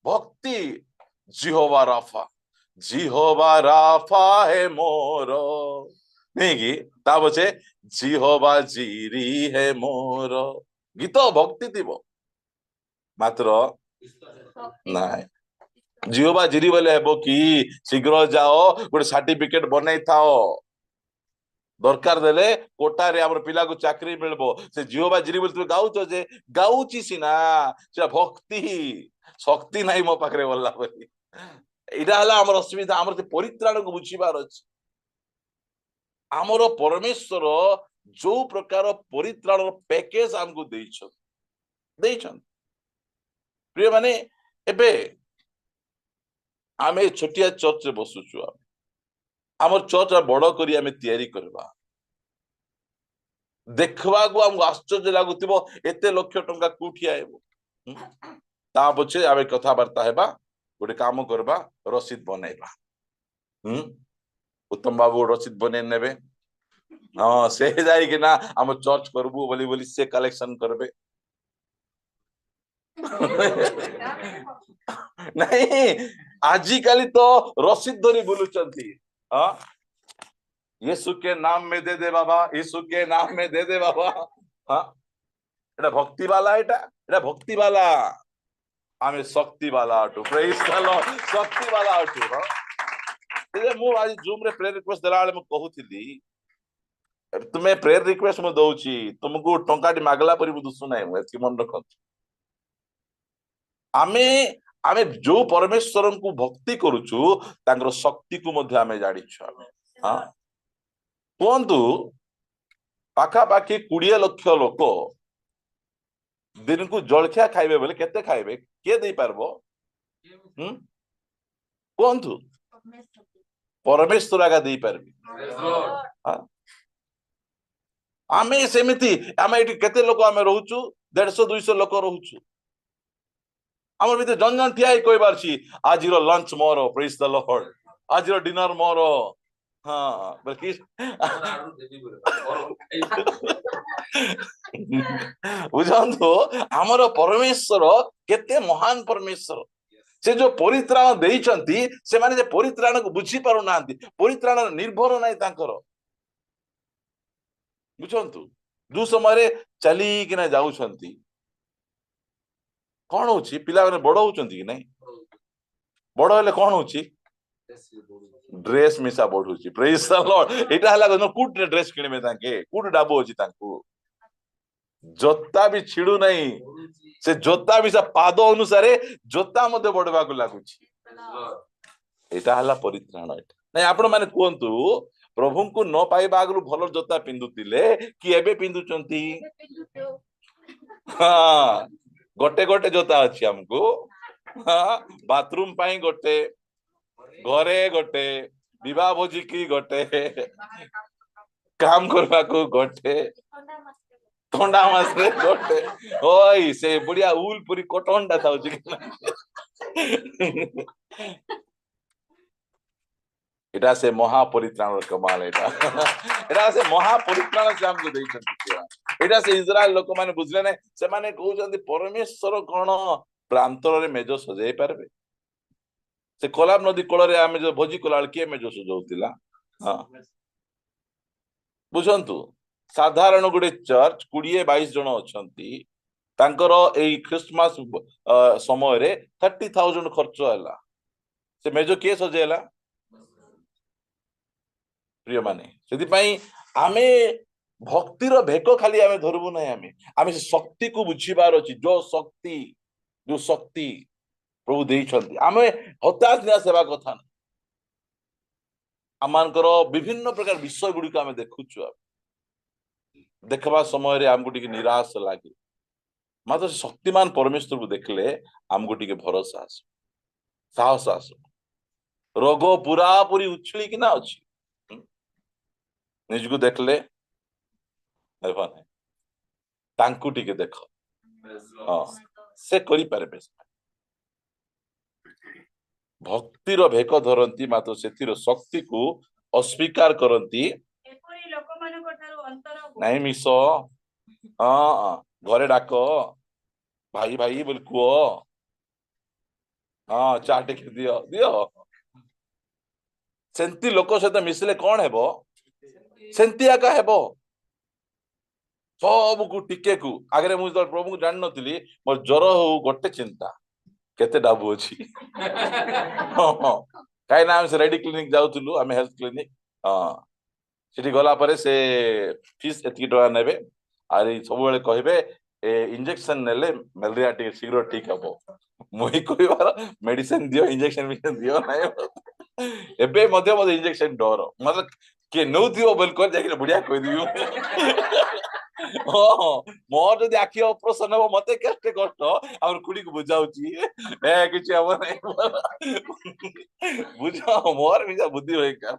ଭକ୍ତି ଜିହୋବା ରାଫା ହେ ମୋର ନେଇକି ତା ପଛେ ଜିହୋବା ଜିରି ହେ ମୋର ଗୀତ ଭକ୍ତି ଥିବ ମାତ୍ର ନାଇଁ ଜିହୋବା ଜିରି ବୋଲେ ହେବ କି ଶୀଘ୍ର ଯାଅ ଗୋଟେ ସାର୍ଟିଫିକେଟ ବନେଇଥାଅ ଦରକାର ଦେଲେ କୋଟାରେ ଆମର ପିଲାକୁ ଚାକିରି ମିଳିବ ସେ ଜିହୋବା ଜିରି ବୋଲି ତୁମେ ଗାଉଛ ଯେ ଗାଉଛି ସିନା ସେଟା ଭକ୍ତି ଶକ୍ତି ନାହିଁ ମୋ ପାଖରେ ଗଲା ବୋଲି ଏଇଟା ହେଲା ଆମର ଅସୁବିଧା ଆମର ସେ ପରିତ୍ରାଣକୁ ବୁଝିବାର ଅଛି ଆମର ପରମେଶ୍ୱର ଯୋଉ ପ୍ରକାର ପରିତ୍ରାଣର ପ୍ୟାକେଜ ଆମକୁ ଦେଇଛନ୍ତି ପ୍ରିୟ ମାନେ ଏବେ ଆମେ ଛୋଟିଆ ଚର୍ଚ୍ଚରେ ବସୁଛୁ ଆମର ଚର୍ଚ୍ଚ ବଡ କରି ଆମେ ତିଆରି କରିବା ଦେଖିବାକୁ ଆମକୁ ଆଶ୍ଚର୍ଯ୍ୟ ଲାଗୁଥିବ ଏତେ ଲକ୍ଷ ଟଙ୍କା କୋଉଠି ଆଇବ ତା ପଛେ ଆମେ କଥାବାର୍ତ୍ତା ହେବା ଗୋଟେ କାମ କରିବା ରସିଦ ବନେଇବା ଉତ୍ତମ ବାବୁ ରସିଦ ବନେଇ ନେବେ ହଁ ସେ ଯାଇକିନା ଆମ ଚର୍ଚ୍ଚ କରିବୁ ବୋଲି ସେ କଲେକ୍ସନ କରିବେ नहीं आजिकाली तो रसीद धरी बुलुचंती हाँ यीशु के नाम में दे बाबा यीशु के नाम में दे बाबा हाँ एटा भक्ति वाला एटा भक्ति वाला आमे शक्ति वाला अटू प्रेज द लॉर्ड शक्ति वाला अटू हाँ मु आज जूम रे प्रेयर रिक्वेस्ट देला मु कहूथिली तुम्हें प्रेयर रिक्वेस्ट मु दउची तुमको टंकाटी मागला परि दुसु नाही मु एति मन रखत आमे आमे जो परमेश्वर को भक्ति करूचु तांकर शक्ति को मध्य आमे जानिछु आमे हां कोंतु पाखा पाखी 20 लाख लोक दिन को जलखिया खाइबे बोले केते खाइबे के देई पारबो कोंतु परमेश्वर आगा देई पारबी हां आमे सेमिति आमे एटी केते लोक आमे रहूचु 150 200 लोक रहूचु आमर भीतर जन जन ठिया कोई बारछि आज रो लंच मोर प्रेज द लॉर्ड आज रो डिनर मोर हां बल्कि बुझंतो हमर परमेश्वर केते महान परमेश्वर से जो परित्राण देइचंती से माने जे परित्राण को बुझी पारु नांती परित्राण निर्भर नाही तांकर बुझंतु दु समय चली किना जाउछंती कौन होची पिला माने बड़ होचंती कि नहीं बड़ हेले कौन होची ड्रेस मिसा बढ़ुची प्रेज द लॉर्ड एटा हला न कुट ड्रेस किनबे ताके कुट डाबो होची तांको जोता भी छिडू नहीं से जोता भी सा पाद अनुसार जोता मते बडबा को लागुची एटा हला परित्राण एटा नहीं आपण माने कोंतु प्रभु को न पाइबा आगु भलो जोता पिंदुतिले कि एबे पिंदुचंती हां गोटे गोटे जोता अच्छी हमको हाँ बाथरूम पाई गोटे घरे गोटे विवाह भोजी की गोटे काम करबा को गोटे थंडा मासरे गोटे ओई से बुढ़िया उल पूरी कोटंडा थाउची एटा से महापरित्राण कमाल एटा एटा से महापरित्राण से हमको देइछंती एटा से इजराइल लोक माने बुझले नै से माने कहउछंती परमेश्वर कोन प्रांतर रे मेज सजाई पारबे से कोलाब नदी कोल रे आमे जो भोजी कोलाल के मेज सजाउतिला हां बुझंतु साधारण गुडे चर्च 20-22 जन अछंती तांकर एई क्रिसमस समय रे 30,000 खर्च होला से मेज के सजेला प्रिय माने से आमे भक्तिर भेक खाली आमे धरबु नै आमे से शक्ति को बुझीबार अछि जो शक्ति प्रभु देइछंती आमे हताश निया सेवा कथा नै आमानकर विभिन्न प्रकार विषय गुडी को आमे देखुछु देखबा समय रे हमगु टिके निराश लागे मात्र शक्तिमान परमेश्वर को देखले हमगु टिके भरोसा आस साहस आस रोग पूरा पूरी उछली कि ना अछि निज को देखले तांकु टिके देख हाँ से करि पारबे भक्तिर भेक धरती मात्र सेतिर शक्ति को अस्वीकार करती एपरि लोकमानक ठारू अंतर नहीं मिस हाँ घरे डाक भाई भाई बोल कुओ हाँ चाटे के दियो दियो सेंती लोक सहित मिसले कौन हेबो सेंती आका हेबो सब को टिके को आगे मुझे प्रभु को जान नथिली मोर ज्वर हो गोटे चिंता केते डाबू अछि काई ना हम से रेडी क्लिनिक जाउतलु हम हेल्थ क्लिनिक हां सिटी गला परे से फीस एति टका नेबे आरे सब बेले कहबे ए इंजेक्शन नेले मलेरिया टी शीघ्र ठीक हबो मोहि कहबार मेडिसिन दियो इंजेक्शन दियो नै एबे मध्य मध्य इंजेक्शन डर मतलब के नो दियो बोल कर जाके बढ़िया कह दियो मोर जदि आखि ऑपरेशन हो मते केते कष्ट और कुड़ी को बुझाउची ए किछि अब नै बुझाओ मोर भी बुद्धि होय का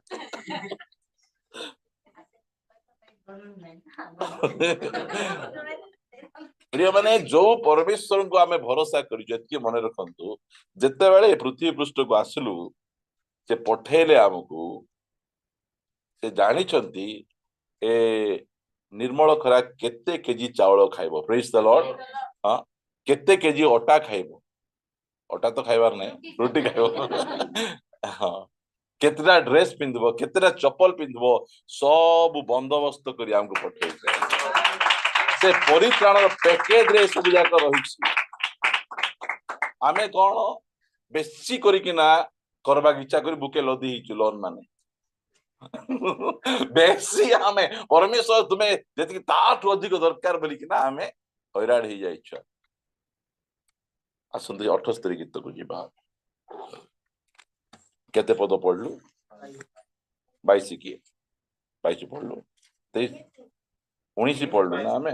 प्रिय माने जो परमेश्वर को आमे भरोसा करि जति मन रखंतु जते बेले पृथ्वी पृष्ठ को आसलु से पठेले हमकु से जानि छंती ए निर्मल खरा केते केजी चावल खाइबो प्रेज द लॉर्ड हां केते केजी ओटा खाइबो ओटा तो खाइबार नै रोटी खाइबो हां केतरा ड्रेस पिंदबो केतरा चप्पल पिंदबो सब बंदोबस्त करी हमको पठे से परित्राण पैकेज रे सब जाक रहिछि आमे कोन बेसी करी कि ना करबा इच्छा करी बुके लदी हिचु लोन माने बेसी आमे परमेश्वर तुम्हें जति ताठ अधिक दरकार बोली कि ना आमे हैरान ही जाइछ आसंती 78 गीत को जीवा केते पद पढ़लु 22 की 22 पढ़लु 23 19 पढ़लु ना आमे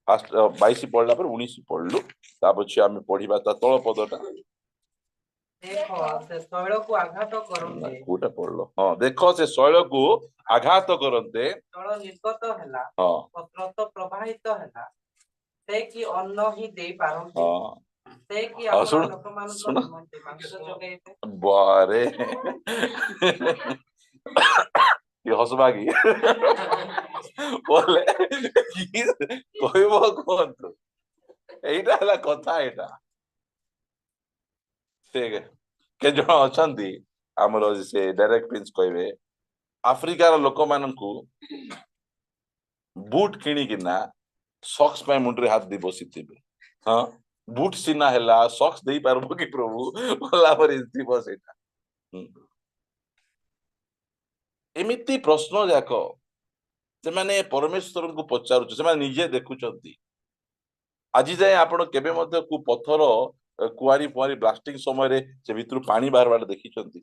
फास्ट 22 पढ़ला पर 19 पढ़लु ता पछी आमे पढ़िबा ता तळ पदटा देखो से शैल को आघात करते कोटा पढ़लो हां देखो से शैल को आघात करते तळ निर्गत ହେଲା हां स्रोत प्रवाहित ହେଲା से कि अन्न ही दे पारंती हां से कि हाँ, आप सुन- लोकमानक सुन। निमंते मांस जोगेइबे बारे ये हसबागी बोले कहबो कोन एइटा हला कथा एटा से के जण अछंती हमरो से डायरेक्ट प्रिंस कहबे अफ्रीकार लोक माननकु बूट किनी किना सॉक्स पे मुंडरे हाथ दी बसिथिबे हां बूट सिना हैला सॉक्स देई पारबो कि प्रभु बोला पर इति बसेटा एमिति प्रश्न जाको से माने परमेश्वर को पचारु से माने निजे देखुचंती आज जाए आपण केबे मध्य को पत्थर कुआरी पुआरी ब्लास्टिंग समय रे से भितर पानी बाहर बार देखिचंती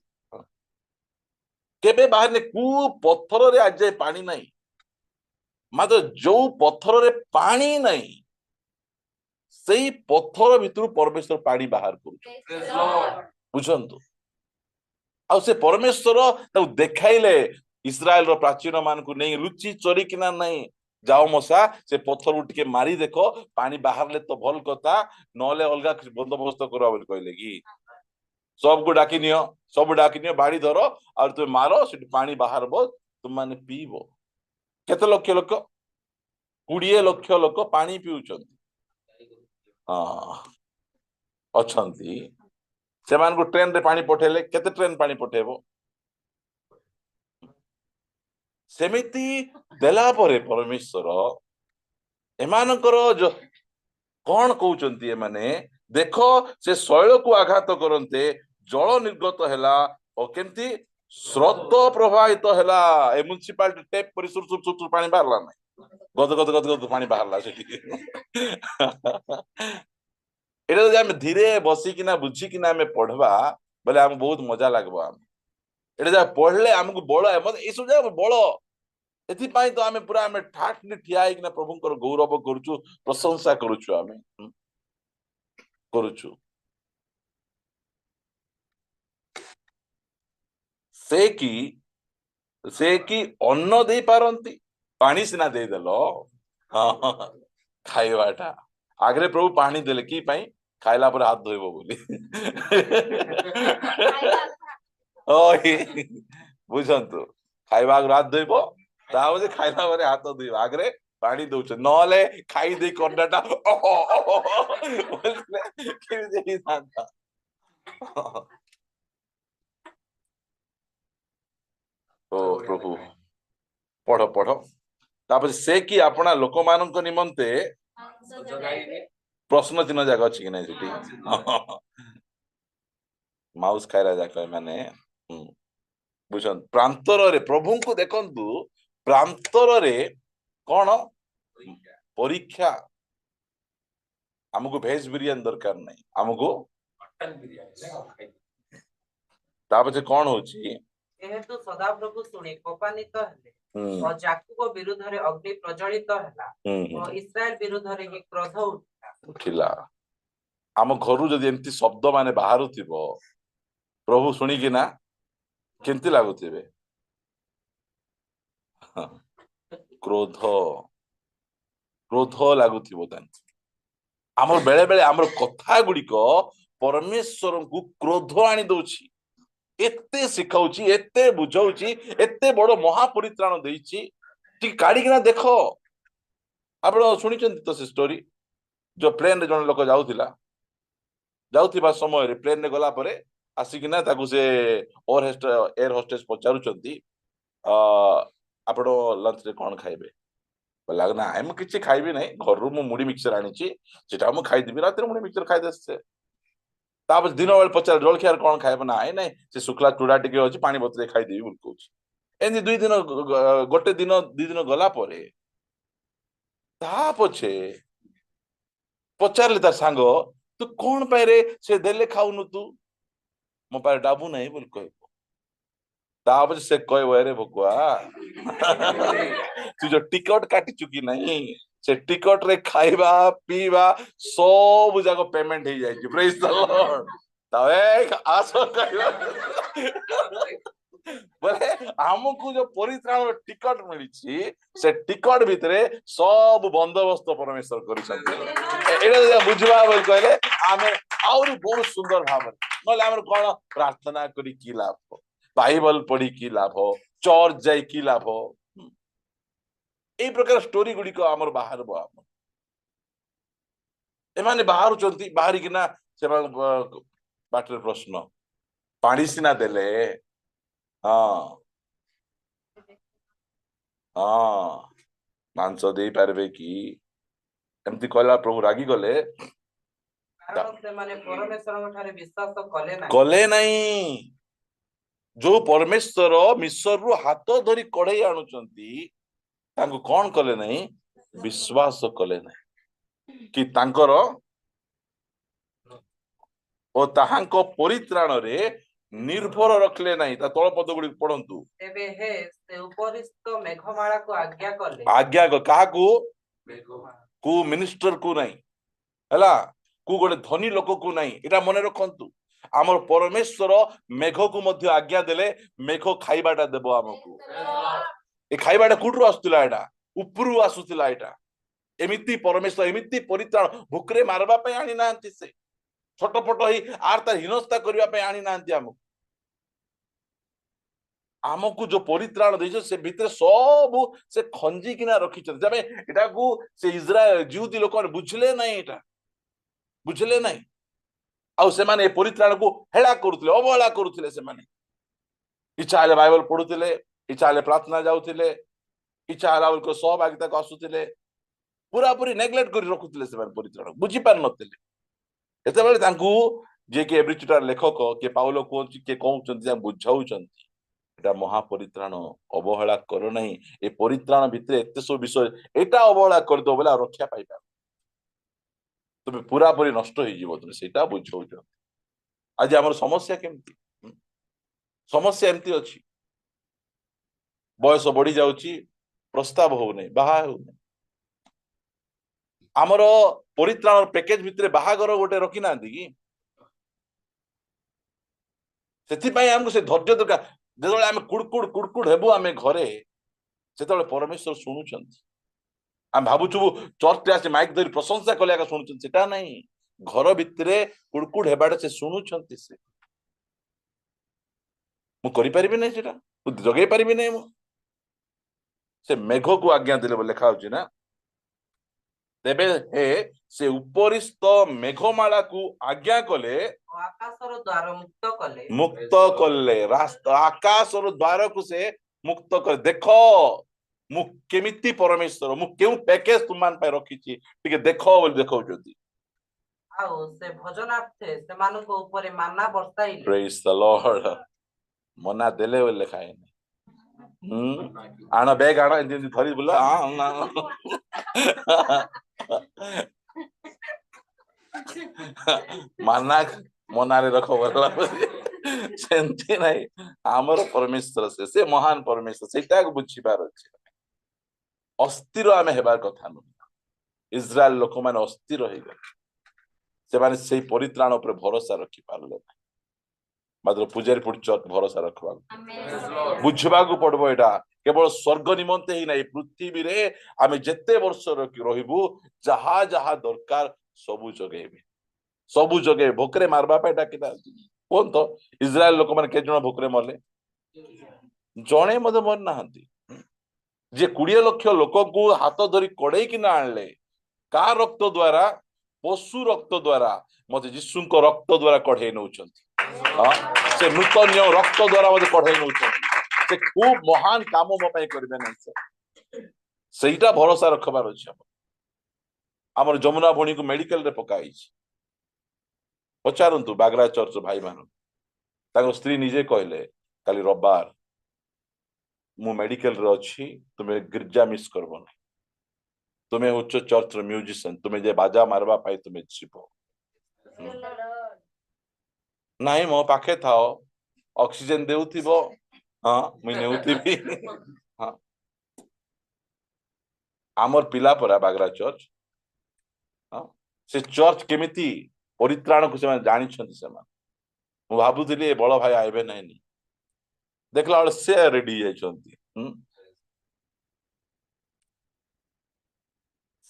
केबे बाहर ने कु पत्थर रे आज जाए पानी नहीं मात्र जो पत्थर रे पानी नहीं सेही पत्थर भितर परमेश्वर पानी बाहर करू बुझंतु आ से परमेश्वर ताऊ देखाइले इस्राएल रो प्राचीन मान को नहीं लुचि चोरी किना नहीं जाओ मसा से पत्थर उठके मारी देखो पानी बाहर ले तो भल कथा नले अलगा बंदोबस्त करो बोल कहले कि सबको डाकी नियो, सब डाकी नियो, बाड़ी धर और तुम मारो, से पानी बाहर तुम माने पीबो। केते लक्ष लोक? 20 लक्ष लोक पानी पिउछंती। हाँ अछंती, सेमान को ट्रेन रे पानी पठेले, केते ट्रेन पानी पठेबो? सेमिति देला परे परमेश्वर एमानकर जो कौन कहउचंती एमाने देखो से शैल को आघात करन्ते जल निर्गत हैला और केमती स्रोत प्रवाहित हैला। ए म्युनिसिपालिटी टेप पर सुर सुर सुर पानी बाहरला नै, गद गद गद गद पानी बाहरला सेठी। एटा जे हम धीरे बसी किना बुझी किना हमें पढ़वा बोले हम बहुत मजा लागबो। हम एटा जे पढ़ले हमको बळ ए सब जे बळ एथिपाई तो आमे पूरा आमे ठाठली ठिया होइकिना प्रभुंकर गौरव करूछु, प्रशंसा करूछु, आमे करूछु। से कि अन्न दे पारंती, पानी सिना दे देलो खाइबाटा आगरे प्रभु पानी देले की पाई? खाइला पर हाथ धोइबो बोली। ओय बुझंतु, खाइबा हाथ धोइबो ताजे खाइला पर हाथ धोइबो, आगरे पानी दउछ नले खाई दे कंडाटा कि देई थांता। ओ प्रभु पढ़ पढ़ तापर से कि अपना लोक मानक निमंते प्रश्न चिन्ह जाक अछि कि नै सेठी? माउस खाइला जाक माने बुझन प्रांतर रे प्रभु को देखंतु, प्रांतर रे कोन परीक्षा। हमको भेज बिरियानी दरकार नै, हमको मटन बिरियानी। तापर कोन होची जेहेतु सदाप्रभु शुणी कोपान्वित हेले और याकूब विरुद्ध रे अग्नि प्रज्वलित हैला और इस्राएल विरुद्ध रे ही क्रोध उठिला। आम घरु जदि एमती शब्द माने बाहरु थिबो प्रभु शुणी कि ना केमती लागुथिबे? क्रोध क्रोध लागुथिबो तांती। आमर बेले बेले आमर कथा गुड़िक परमेश्वर को क्रोध आनी दउछि, एते सिखाउछि, एते बुझाउछि, एते बड़ महापरित्राण देइछि। टी काडी किना देखो। आपण सुनिचंती तो से स्टोरी जो प्लेन रे जण लोक जाउथिबा समय रे प्लेन रे गला परे आसिकिना ताकू से एयर होस्टेस पचारुचंती आपण लंच रे कोन खाइबे? बोला ना हम किछि खाइबे नै, घर मु मुड़ी मिक्सचर आनिछि सेटा हम खाइ दिबि, रात रे मुड़ी मिक्सचर खाइ देसे। तापर दिन बेल पचार जलखियार कोन खाइबे? ना नै से सुखला चूड़ा टिके अछि पानी बोतले खाइ देबि बोल कहउछि। एनी दुई दिन गोटे दिन दुई दिन गला परे ता पछे पचारले तार सांग तू कोन पाए रे से देले खाउनु तू? मो पाए डाबू नै बोल कहबो। तापर से कहबो अरे भगवा तू जो टिकट काटी चुकी नहीं से टिकट रे खाइबा पीबा सब जाको पेमेंट हो जाय। Praise the Lord. तबे आसो कहबा बोले हमको जो परित्राण टिकट मिली से टिकट भितरे सब बंदोबस्त परमेश्वर करिसंती। एटा बुझवा बोल कहले आमे और बहुत सुंदर भाव नले हमर कोन प्रार्थना करी की लाभ, बाइबल पढ़ी की लाभ, चर्च जाई की लाभ, ए प्रकार स्टोरी गुडी को हमर बाहर बो। एमाने बाहर चंती बाहरी किना से बाटर प्रश्न पानी सिना देले हाँ हाँ मांस दे पारबे कि एमती कहला प्रभु रागी गले कारण से माने परमेश्वर ठारे विश्वास तो कले नहीं। जो परमेश्वर मिस्र रु हाथ धरी कढ़ई आणुचंती तांको कौन कले नहीं? विश्वास कले नहीं कि तांकर ओ ताहांको परित्राण रे निर्भर रखले नहीं। ता तळ पद गुडी पढंतु। एबे हे से उपरिस्त मेघमाला को आज्ञा कले, आज्ञा को काहाकू? को मिनिस्टर को नहीं हला, को गोटे धनी लोक को नहीं। एटा मने रखंतु आमर परमेश्वर मेघ को मध्य आज्ञा देले मेघ खाइबाटा देबो हमकु। ए खाइबाटा कुटरु आसुतिला? एटा उपरु आसुतिला। एटा एमिति परमेश्वर एमिति परित्राण भुकरे मारबा पे आनी नांती से ଛଟପଟ ହେଇ ଆର ତାର ହୀନସ୍ତା କରିବା ପାଇଁ ଆଣି ନାହାନ୍ତି ଆମକୁ ଯୋଉ ପରିତ୍ରାଣ ଦେଇଛ ସେ ଭିତରେ ସବୁ ସେ ଖଞ୍ଜିକିନା ରଖିଛନ୍ତି। ଆମେ ଏଟାକୁ ସେ ଇସ୍ରାଏଲ ଜିହୁଦୀ ଲୋକମାନେ ବୁଝିଲେ ନାହିଁ, ଏଟା ବୁଝିଲେ ନାହିଁ। ଆଉ ସେମାନେ ଏ ପରିତ୍ରାଣକୁ ହେଳା କରୁଥିଲେ, ଅବହେଳା କରୁଥିଲେ। ସେମାନେ ଇଚ୍ଛା ହେଲେ ବାଇବଲ ପଢୁଥିଲେ, ଇଚ୍ଛା ହେଲେ ପ୍ରାର୍ଥନା ଯାଉଥିଲେ, ଇଚ୍ଛା ହେଲା ସହଭାଗିତାକୁ ଆସୁଥିଲେ, ପୁରାପୁରି ନେଗ୍ଲେକ୍ଟ କରି ରଖୁଥିଲେ। ସେମାନେ ପରିତ୍ରାଣ ବୁଝି ପାରୁନଥିଲେ। ଯେତେବେଳେ ତାଙ୍କୁ ଯିଏକି ଏଭ୍ରି ଚିଟାର ଲେଖକ କିଏ ପାଉଲ କୁହନ୍ତି, କିଏ କହୁଛନ୍ତି, ବୁଝାଉଛନ୍ତି ଏଟା ମହାପରିତ୍ରାଣ, ଅବହେଳା କର ନାହିଁ। ଏ ପରିତ୍ରାଣ ଭିତରେ ଏତେ ସବୁ ବିଷୟ, ଏଇଟା ଅବହେଳା କରିଦବ ବୋଲେ ଆଉ ରକ୍ଷା ପାଇପାର, ତୁମେ ପୁରାପୁରି ନଷ୍ଟ ହେଇଯିବ। ତୁମେ ସେଇଟା ବୁଝାଉଛ। ଆଜି ଆମର ସମସ୍ୟା କେମିତି? ସମସ୍ୟା ଏମିତି ଅଛି, ବୟସ ବଢି ଯାଉଛି, ପ୍ରସ୍ତାବ ହଉନି, ବାହା ହଉନି। ଆମର ପରିତ୍ରାଣ ପ୍ୟାକେଜ ଭିତରେ ବାହାଘର ଗୋଟେ ରଖିନାହାନ୍ତି କି? ସେଥିପାଇଁ ଆମକୁ ସେ ଧୈର୍ଯ୍ୟ ଦରକାର। ଯେତେବେଳେ ଆମେ କୁଡକୁଡ ହେବୁ ଆମେ ଘରେ, ସେତେବେଳେ ପରମେଶ୍ୱର ଶୁଣୁଛନ୍ତି। ଆମେ ଭାବୁଛୁ ଚର୍ଚ୍ଚରେ ଆସି ମାଇକ ଧରି ପ୍ରଶଂସା କଲେ ଆକା ଶୁଣୁଛନ୍ତି, ସେଟା ନାହିଁ। ଘର ଭିତରେ କୁଡକୁଡ ହେବାଟା ସେ ଶୁଣୁଛନ୍ତି। ସେ ମୁଁ କରିପାରିବି ନାହିଁ, ସେଟା ମୁଁ ଜଗେଇ ପାରିବି ନାହିଁ। ମୁଁ ସେ ମେଘକୁ ଆଜ୍ଞା ଦେଲେ ବୋଲି ଲେଖା ହଉଛି ନା, ତେବେ ସେ ଉପରିସ୍ଥ ମେଘମାଳାକୁ ଆଜ୍ଞା କଲେ, ଆକାଶର ଦ୍ୱାର ମୁକ୍ତ କଲେ ରାସ୍ତା, ଆକାଶର ଦ୍ୱାରକୁ ସେ ମୁକ୍ତ କଲେ। ଦେଖ ମୁଁ କେମିତି ପରମେଶ୍ୱର, ମୁଁ କେଉଁ ପ୍ୟାକେଜ ତୁମମାନଙ୍କ ପାଇଁ ରଖିଛି, ଟିକେ ଦେଖ ବୋଲି ଦେଖାଉଛନ୍ତି। ଆଉ ସେ ଭୋଜନାର୍ଥେ ସେମାନଙ୍କ ଉପରେ ମାନା ବର୍ଷାଇଲେ। ପ୍ରେଜ୍ ଦ ଲର୍ଡ। ମନା ଦେଲେ ବୋଲି ଲେଖା ହେଇନି। ଆଣ ବେଗ ଆଣ, ଏମିତି ଧରି ବୁଲ। ମାନା ମନାରେ ରଖ, ସେମିତି ନାହିଁ। ଆମର ପରମେଶ୍ୱର ସେ ମହାନ ପରମେଶ୍ୱର, ସେଇଟାକୁ ବୁଝିବାର ଅଛି। ଅସ୍ଥିର ଆମେ ହେବାର କଥା ନୁହେଁ। ଇସ୍ରାଏଲ ଲୋକମାନେ ଅସ୍ଥିର ହେଇଗଲେ, ସେମାନେ ସେଇ ପରିତ୍ରାଣ ଉପରେ ଭରସା ରଖିପାରିଲେ ନାହିଁ। ମାତ୍ର ପୂଜାରୀ ଚର୍ଚ୍ଚ ଭରସା ରଖିବାକୁ ବୁଝିବାକୁ ପଡିବ। ଏଇଟା କେବଳ ସ୍ୱର୍ଗ ନିମନ୍ତେ ହିଁ ନାହିଁ, ପୃଥିବୀରେ ଆମେ ଯେତେ ବର୍ଷ ରହିବୁ, ଯାହା ଯାହା ଦରକାର ସବୁ ଯୋଗେଇବେ, ସବୁ ଯୋଗେଇବେ। ଭୋକରେ ମାରବା ପାଇଁ ଡାକିଲା କୁହନ୍ତ। ଇସ୍ରାଏଲ ଲୋକମାନେ କେତେ ଜଣ ଭୋକରେ ମରଲେ? ଜଣେ ମଧ୍ୟ ମରିନାହାନ୍ତି। ଯେ 20 ଲକ୍ଷ ଲୋକଙ୍କୁ ହାତ ଧରି କଡେଇକିନା ଆଣିଲେ, କାହା ରକ୍ତ ଦ୍ଵାରା? ପଶୁ ରକ୍ତ ଦ୍ଵାରା। ମତେ ଯୀଶୁଙ୍କ ରକ୍ତ ଦ୍ଵାରା କଢେଇ ନଉଛନ୍ତି। ସେ ନୂତନ ରକ୍ତ ଦ୍ଵାରା ମତେ କଢେଇ ନଉଛନ୍ତି। ସେ ଖୁବ ମହାନ କାମ ମୋ ପାଇଁ କରିବେ ନାହିଁ। ସେଇଟା ଭରସା ରଖିବାର ଅଛି। ଆମର ଯମୁନା ଭଉଣୀକୁ ମେଡିକାଲରେ ପକାଇଛି। ପଚାରନ୍ତୁ ବାଗରା ଚର୍ଚ୍ଚ ଭାଇ ମାନଙ୍କୁ, ତାଙ୍କ ସ୍ତ୍ରୀ ନିଜେ କହିଲେ କାଲି ରବିବାର ମୁଁ ମେଡିକାଲରେ ଅଛି, ତୁମେ ଗିର୍ଜା ମିସ୍ କରିବ ନାହିଁ। ତୁମେ ହଉଛ ଚର୍ଚ୍ଚର ମ୍ୟୁଜିସିଆନ, ତୁମେ ଯେ ବାଜା ମାରବା ପାଇଁ ତୁମେ ଯିବ ନାହିଁ। ମୋ ପାଖେ ଥାଅ, ଅକ୍ସିଜେନ ଦେଉଥିବ, ହଁ ମୁଇଁ ନେଉଥିବି। ହଁ, ଆମର ପିଲା ପରା ବାଗରା ଚର୍ଚ୍ଚ। ସେ ଚର୍ଚ୍ଚ କେମିତି ପରିତ୍ରାଣକୁ ସେମାନେ ଜାଣିଛନ୍ତି। ସେମାନେ, ମୁଁ ଭାବୁଥିଲି ଏ ବଡ ଭାଇ ଆଇବେ ନାହିଁ, ଦେଖିଲା ବେଳେ ସେ ରେଡି ଯାଇଛନ୍ତି।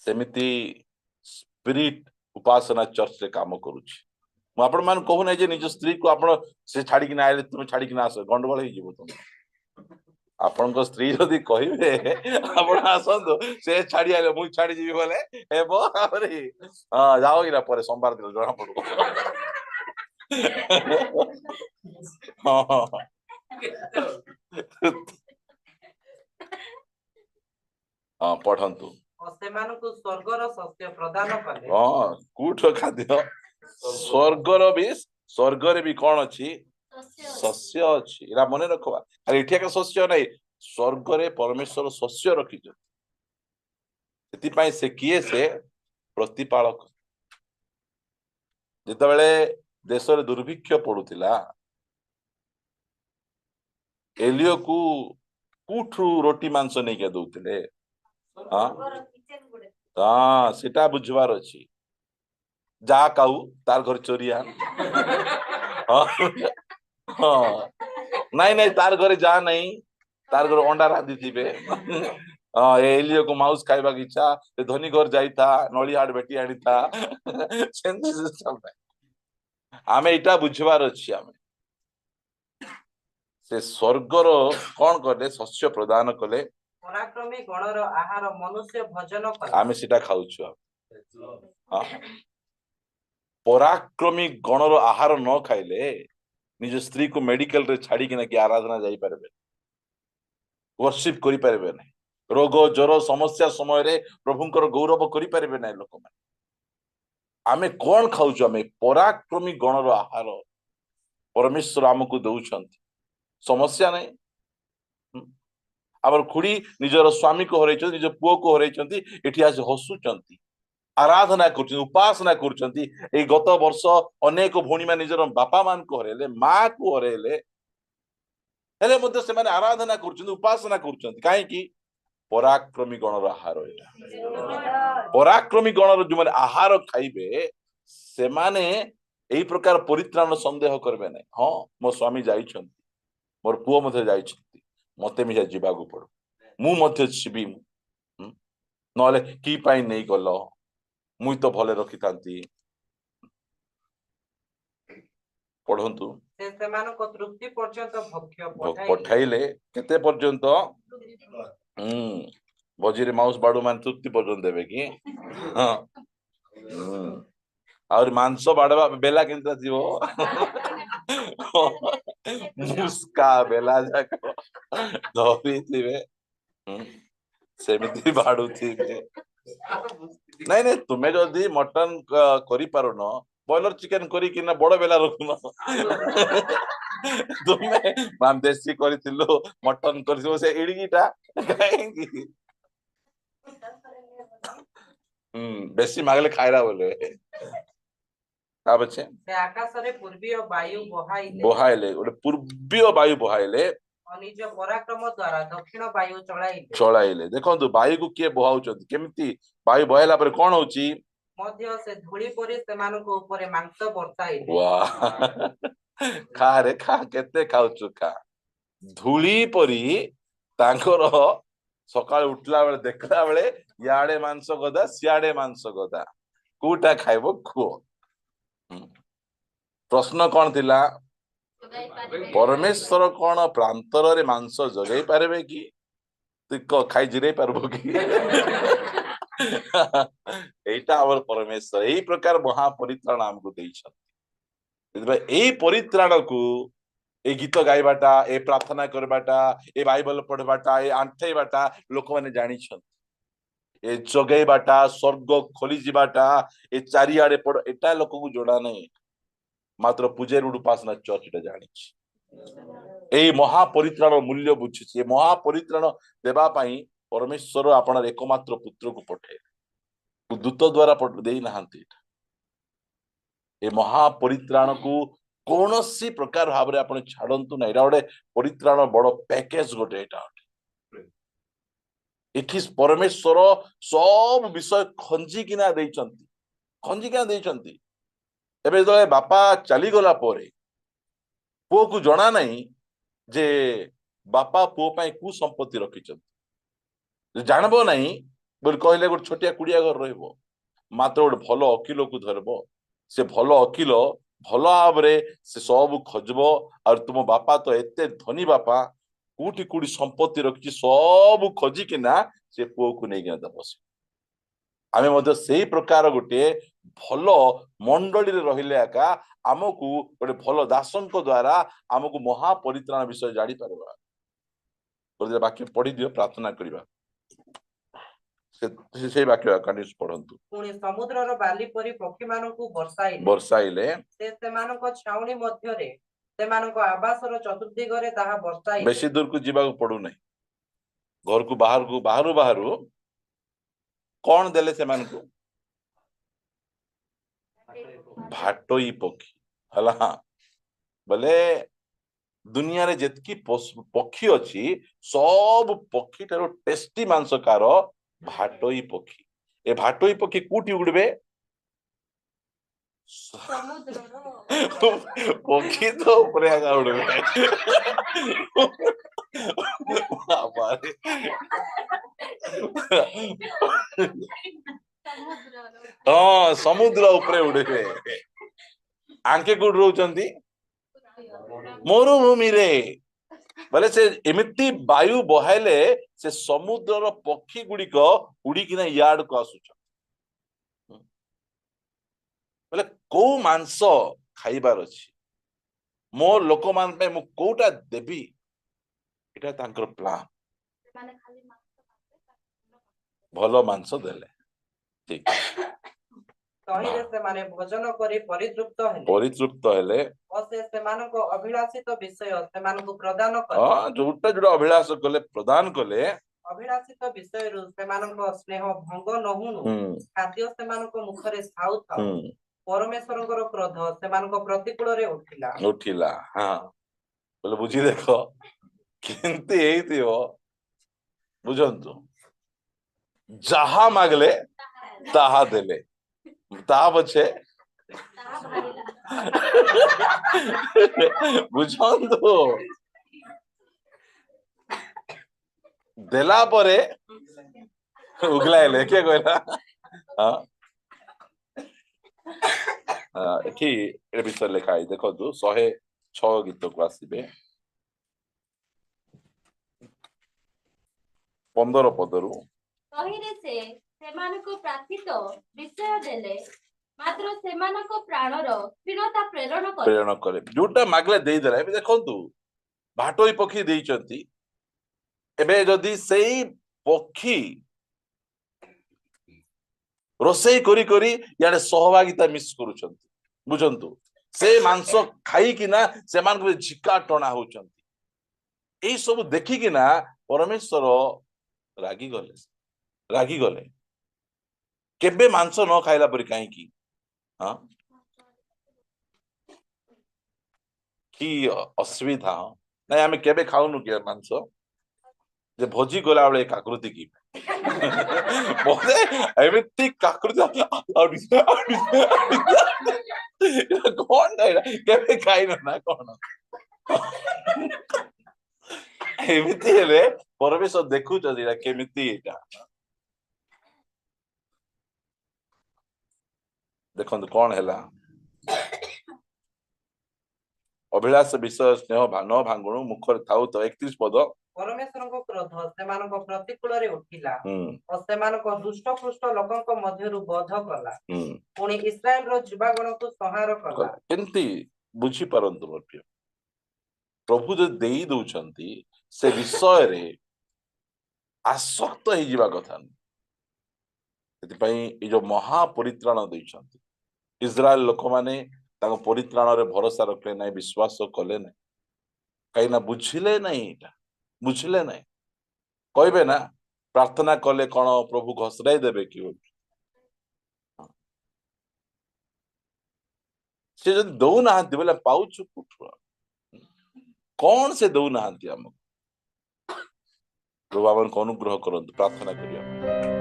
ସେମିତି ସ୍ପିରିଟ ଉପାସନା ଚର୍ଚ୍ଚରେ କାମ କରୁଛି। ମୁଁ ଆପଣ ମାନଙ୍କୁ କହୁନାହିଁ ଯେ ନିଜ ସ୍ତ୍ରୀକୁ ଆପଣ ସେ ଛାଡିକିନା ଆଇଲେ ତୁମେ ଛାଡିକିନା ଆସ, ଗଣ୍ଡଗୋଳ ହେଇଯିବ। ତୁମେ ଆପଣଙ୍କ ସ୍ତ୍ରୀ ଯଦି କହିବେ ଆପଣ ଆସନ୍ତୁ, ସେ ଛାଡି ଆଇଲେ ମୁଁ ଛାଡିଯିବି ବୋଲେ ହେବ। ଆହୁରି ହଁ, ଯାଅ କିନା ପରେ ସୋମବାର ଦିନ ଜଣା ପଡିବ। ହଁ ପଢନ୍ତୁ। ସେମାନଙ୍କୁ ସ୍ୱର୍ଗର ଶସ୍ୟ ପ୍ରଦାନ କଲେ। ହଁ, କୋଉଠ ଖାଦ୍ୟ? ସ୍ୱର୍ଗର ବି, ସ୍ୱର୍ଗରେ ବି କଣ ଅଛି? ଶସ୍ୟ ଅଛି। ଏଟା ମନେ ରଖବା। ଆରେ ଏଠି ଏକ ଶସ୍ୟ ନାହିଁ, ସ୍ୱର୍ଗରେ ପରମେଶ୍ୱର ଶସ୍ୟ ରଖିଛନ୍ତି। ସେଥିପାଇଁ ସେ କିଏ? ସେ ପ୍ରତିପାଳକ। ଯେତେବେଳେ ଦେଶରେ ଦୁର୍ଭିକ୍ଷ ପଡୁଥିଲା, ଏଲିଓକୁ କୋଉଠୁ ରୋଟି ମାଂସ ନେଇକି ଦଉଥିଲେ? ହଁ, ସେଟା ବୁଝିବାର ଅଛି। ଯାହା କାଉ ତାର ଘର ଚୋରିଆ। ହଁ, ନାଇଁ ନାଇଁ, ତାର ଘରେ ଯାହା ନାହିଁ, ତାର ଘରେ ଅଣ୍ଡା ରାନ୍ଧିଥିବେ। ହଁ, ଏଲିଓକୁ ମାଉସ ଖାଇବାକୁ ଇଚ୍ଛା, ଧନୀ ଘର ଯାଇଥା, ନଳିହାଡ ଭେଟି ଆଣିଥା। ସେମିତି आमे इटा बुझवार अछि आमे से स्वर्गर कौन कले शस्य प्रदान कले पराक्रमी गणर आहार मनुष्य भोजन कला आमे सेटा खाउछु हाँ पराक्रमी गणर आहार न खाइले निज स्त्री को मेडिकल रे छाड़ी कि कि आराधना जाई पारबे वर्शिप करि पारबे नै रोग ज्वर समस्या समय रे प्रभुंकर गौरव करि पारबे नै लोक माने आमे कौन खाउछु आमे पराक्रमी गणर आहार परमेश्वर हमको दउछंती समस्या नै आमर खुड़ी निजर स्वामी को हरैछन निज पुओ को हरैछन एठी आज हसुचंती आराधना कर उपासना कर गत वर्ष अनेक भौणी मान निजर बापा मान को हरेले माँ को हरेले हेले मध्य से माने आराधना कर उपासना कर कहीं पराक्रमी गणर आहार एटा पराक्रमी गणर जो माने आहार खाइबे से माने एई प्रकार परित्राण संदेह करबे नै हाँ मो स्वामी जाइछंती मोर पुओ मध्य जाइछंती मते मिजा जीवागु पड़ो मु मध्य छिबी नले की पाई नै गलो मुई तो भले रखी थांती पढ़ंतु से सेमानक तृप्ति पर्यंत भक्ष्य पठाइले केते पर्यंत बजीरे माउस बाडू मान तृप्ति पर्यंत देबे कि हाँ और मांस बाड़वा बेला केनता जीवो मुस्का बेला जाक धोबी थिबे सेमिति बाडू थिबे नहीं नहीं तुम्हें जदि mutton curry पारुन boiler chicken curry कि ना बड़ बेला रखुन तुम्हें माम देसी करिथिलो मटन करिथिलो से एडिगिटा काहेंगी बेसी मागले खाइरा बोले का बचे से आकाश रे पूर्वीय वायु बहाइले ओटे पूर्वीय वायु बहाइले निज पराक्रम द्वारा दक्षिण वायु चलाइले देखो वायु को किए बहाउचंती केमिति वायु बहाइला पर कोन होची मध्य से धूली परी सेमानक ऊपर मांस बर्ताइले वाह खा रे खा केते खाउछु खा धूली परी तांकर सकाळ उठला बेले देखला बेले याडे मांस गदा सियाडे मांस गदा कोटा खाइबो खो प्रश्न कौन थिला परमेश्वर कौन प्रांतर रे मांस जगै पारबे कि तु खाई जिरे पारबो कि एटा हमर परमेश्वर एई प्रकार महापरित्राण हमको दैछन एई परित्राण को ए गीत गाइबाटा ए प्रार्थना करबाटा ए बाइबल पढ़बाटा ए आंठेबाटा लोक माने जानि छन ए जगैबाटा स्वर्ग खोली जिबाटा ए चारियाडे पड़ एटा लोक को जोड़ा नहीं मात्र पूजेर उपासना चर्च एटा जानि छी ए महापरित्राण मूल्य बुझी ए महापरित्राण देबा पई परमेश्वर आपन एकमात्र पुत्र को पठे दूत द्वारा देई नहांती ए महापरित्राण को कौनसी प्रकार भाव रे आपण छाडंतु ना एटा गोटे परित्राण बड़ पैकेज गोटे एटा एठी परमेश्वर सब विषय खंजी किना देइचंती एबे जले बापा चली गला परे पुओ को जणा नहीं जे बापा पुओ पई कु संपत्ति रखिचंती जानबो नहीं बोल कहले गोटे छोटिया कुड़िया घर रहइबो मात्र गोटे भलो अकिलो को धरबो से भलो अकिलो भलो भावरे से सब खोजबो और तुम बापा तो एते धनी बापा कोठी कोठी संपत्ति रखी सब खोजी किना से पुओ को नहीं गया दबस आमे मध्य सेही प्रकार गोटे भलो मंडली रे रहिले आका आमको गोटे भलो दासन को द्वारा आमको महापरित्राण विषय जानी परबा बोले वाक्य पढ़ी दियो प्रार्थना करिबा से वाक्य कानिस पढ़ंतु पुणी समुद्र रो बाली परी पक्षी मानकु वर्षाइले से सेमानक छाउनी मध्य रे सेमानक आवास रो चतुर्दिग रे ताहा वर्षाइले बेसी दूर को जीवा को पड़ू नहीं घर को बाहर कौन देले से मान को भाटोई पक्षी हला बोले दुनिया रे जेतकी पक्षी अछि सब पक्षी तारो टेस्टी मांस कार भाटोई पक्षी ए भाटोई पक्षी कोठी उड़बे पक्षी तो ऊपर आगा उड़बे हाँ समुद्र ऊपर उड़े आंके कोड रोचंती मरुभूमि रे बोले से एमिति वायु बहाइले से समुद्र पक्षी गुड़िक उड़ी किना यार्ड को आसुछ बोले को मांस खाइबार अछि मो लोक मान पे मु कोटा देबी एटा तांकर प्लान भलो मांस देले ठीक तहिरे सेमाने भोजन करी परितृप्त हेले और से सेमानको अभिलाषित विषय सेमानको प्रदान कले हां जोटा जोटा अभिलाष कले प्रदान कले अभिलाषित विषय रु सेमानको स्नेह भंग नहुनु खाद्य सेमानको मुखरे साउ थाउ परमेश्वरଙ୍କର क्रोध सेमानको प्रतिकूल रे उठिला हां बोले बुझी देखो केनते हेइतियो बुझंतु जहा मागले ताहा देले ता बचे बुझंतु देला परे उगलाइले के कहला हां एठी ए विषय लेखा है देखो 106 गीत को आसीबे 15 पदरु तहिरे से सेमानको प्रार्थित विषय देले मात्र सेमानको प्राणर क्षीणता प्रेरण करे जोटा मागले देई देला एबे देखंतु भाटोई पक्षी देइचंती एबे जदी सेई पक्षी रोसई करी करी याडे सहभागिता मिस करूचंती बुझंतु से मांस खाई किना से मान को झिका टणा होचंती एई सब देखि किना परमेश्वर रागी गले केबे मांस न खाइला परि काई की हां की असुविधा नहीं आमे केबे खाउनु के मांस जे भोजी गोला बेले काकृति की बोले एमिति काकृति कौन केबे खाइ ना कौन एमिति हेले परमेश्वर देखु जदिरा केमिति एटा देखंतु कौन हैला अभिलाष विषय स्नेह न भांगुणु मुखर थाउ तो 31 पद परमेश्वरଙ୍କ क्रोध सेमानको प्रतिकूल रे उठिला और सेमानको दुष्ट पुष्ट लोकଙ୍କ मध्यरु बोध कला पुणी इस्राएल रो जुबागण को संहार कला केंती बुझी परंतु मप्य प्रभु जो देई दउछंती से विषय रे आसक्त हे जीवा कथा सेति पई ए जो महा परित्राण दैछंती इस्राएल लोक माने ताको परित्राण रे भरोसा रखले नै विश्वास कले नै काईना बुझिले नै एटा बुझिले नै कहबे ना प्रार्थना कले कोन प्रभु घसराई देबे कि से जब दौ ना बोले पाउछु कुठु कौन से दौ ना हमको प्रभु हमन को अनुग्रह करंतु प्रार्थना करिया।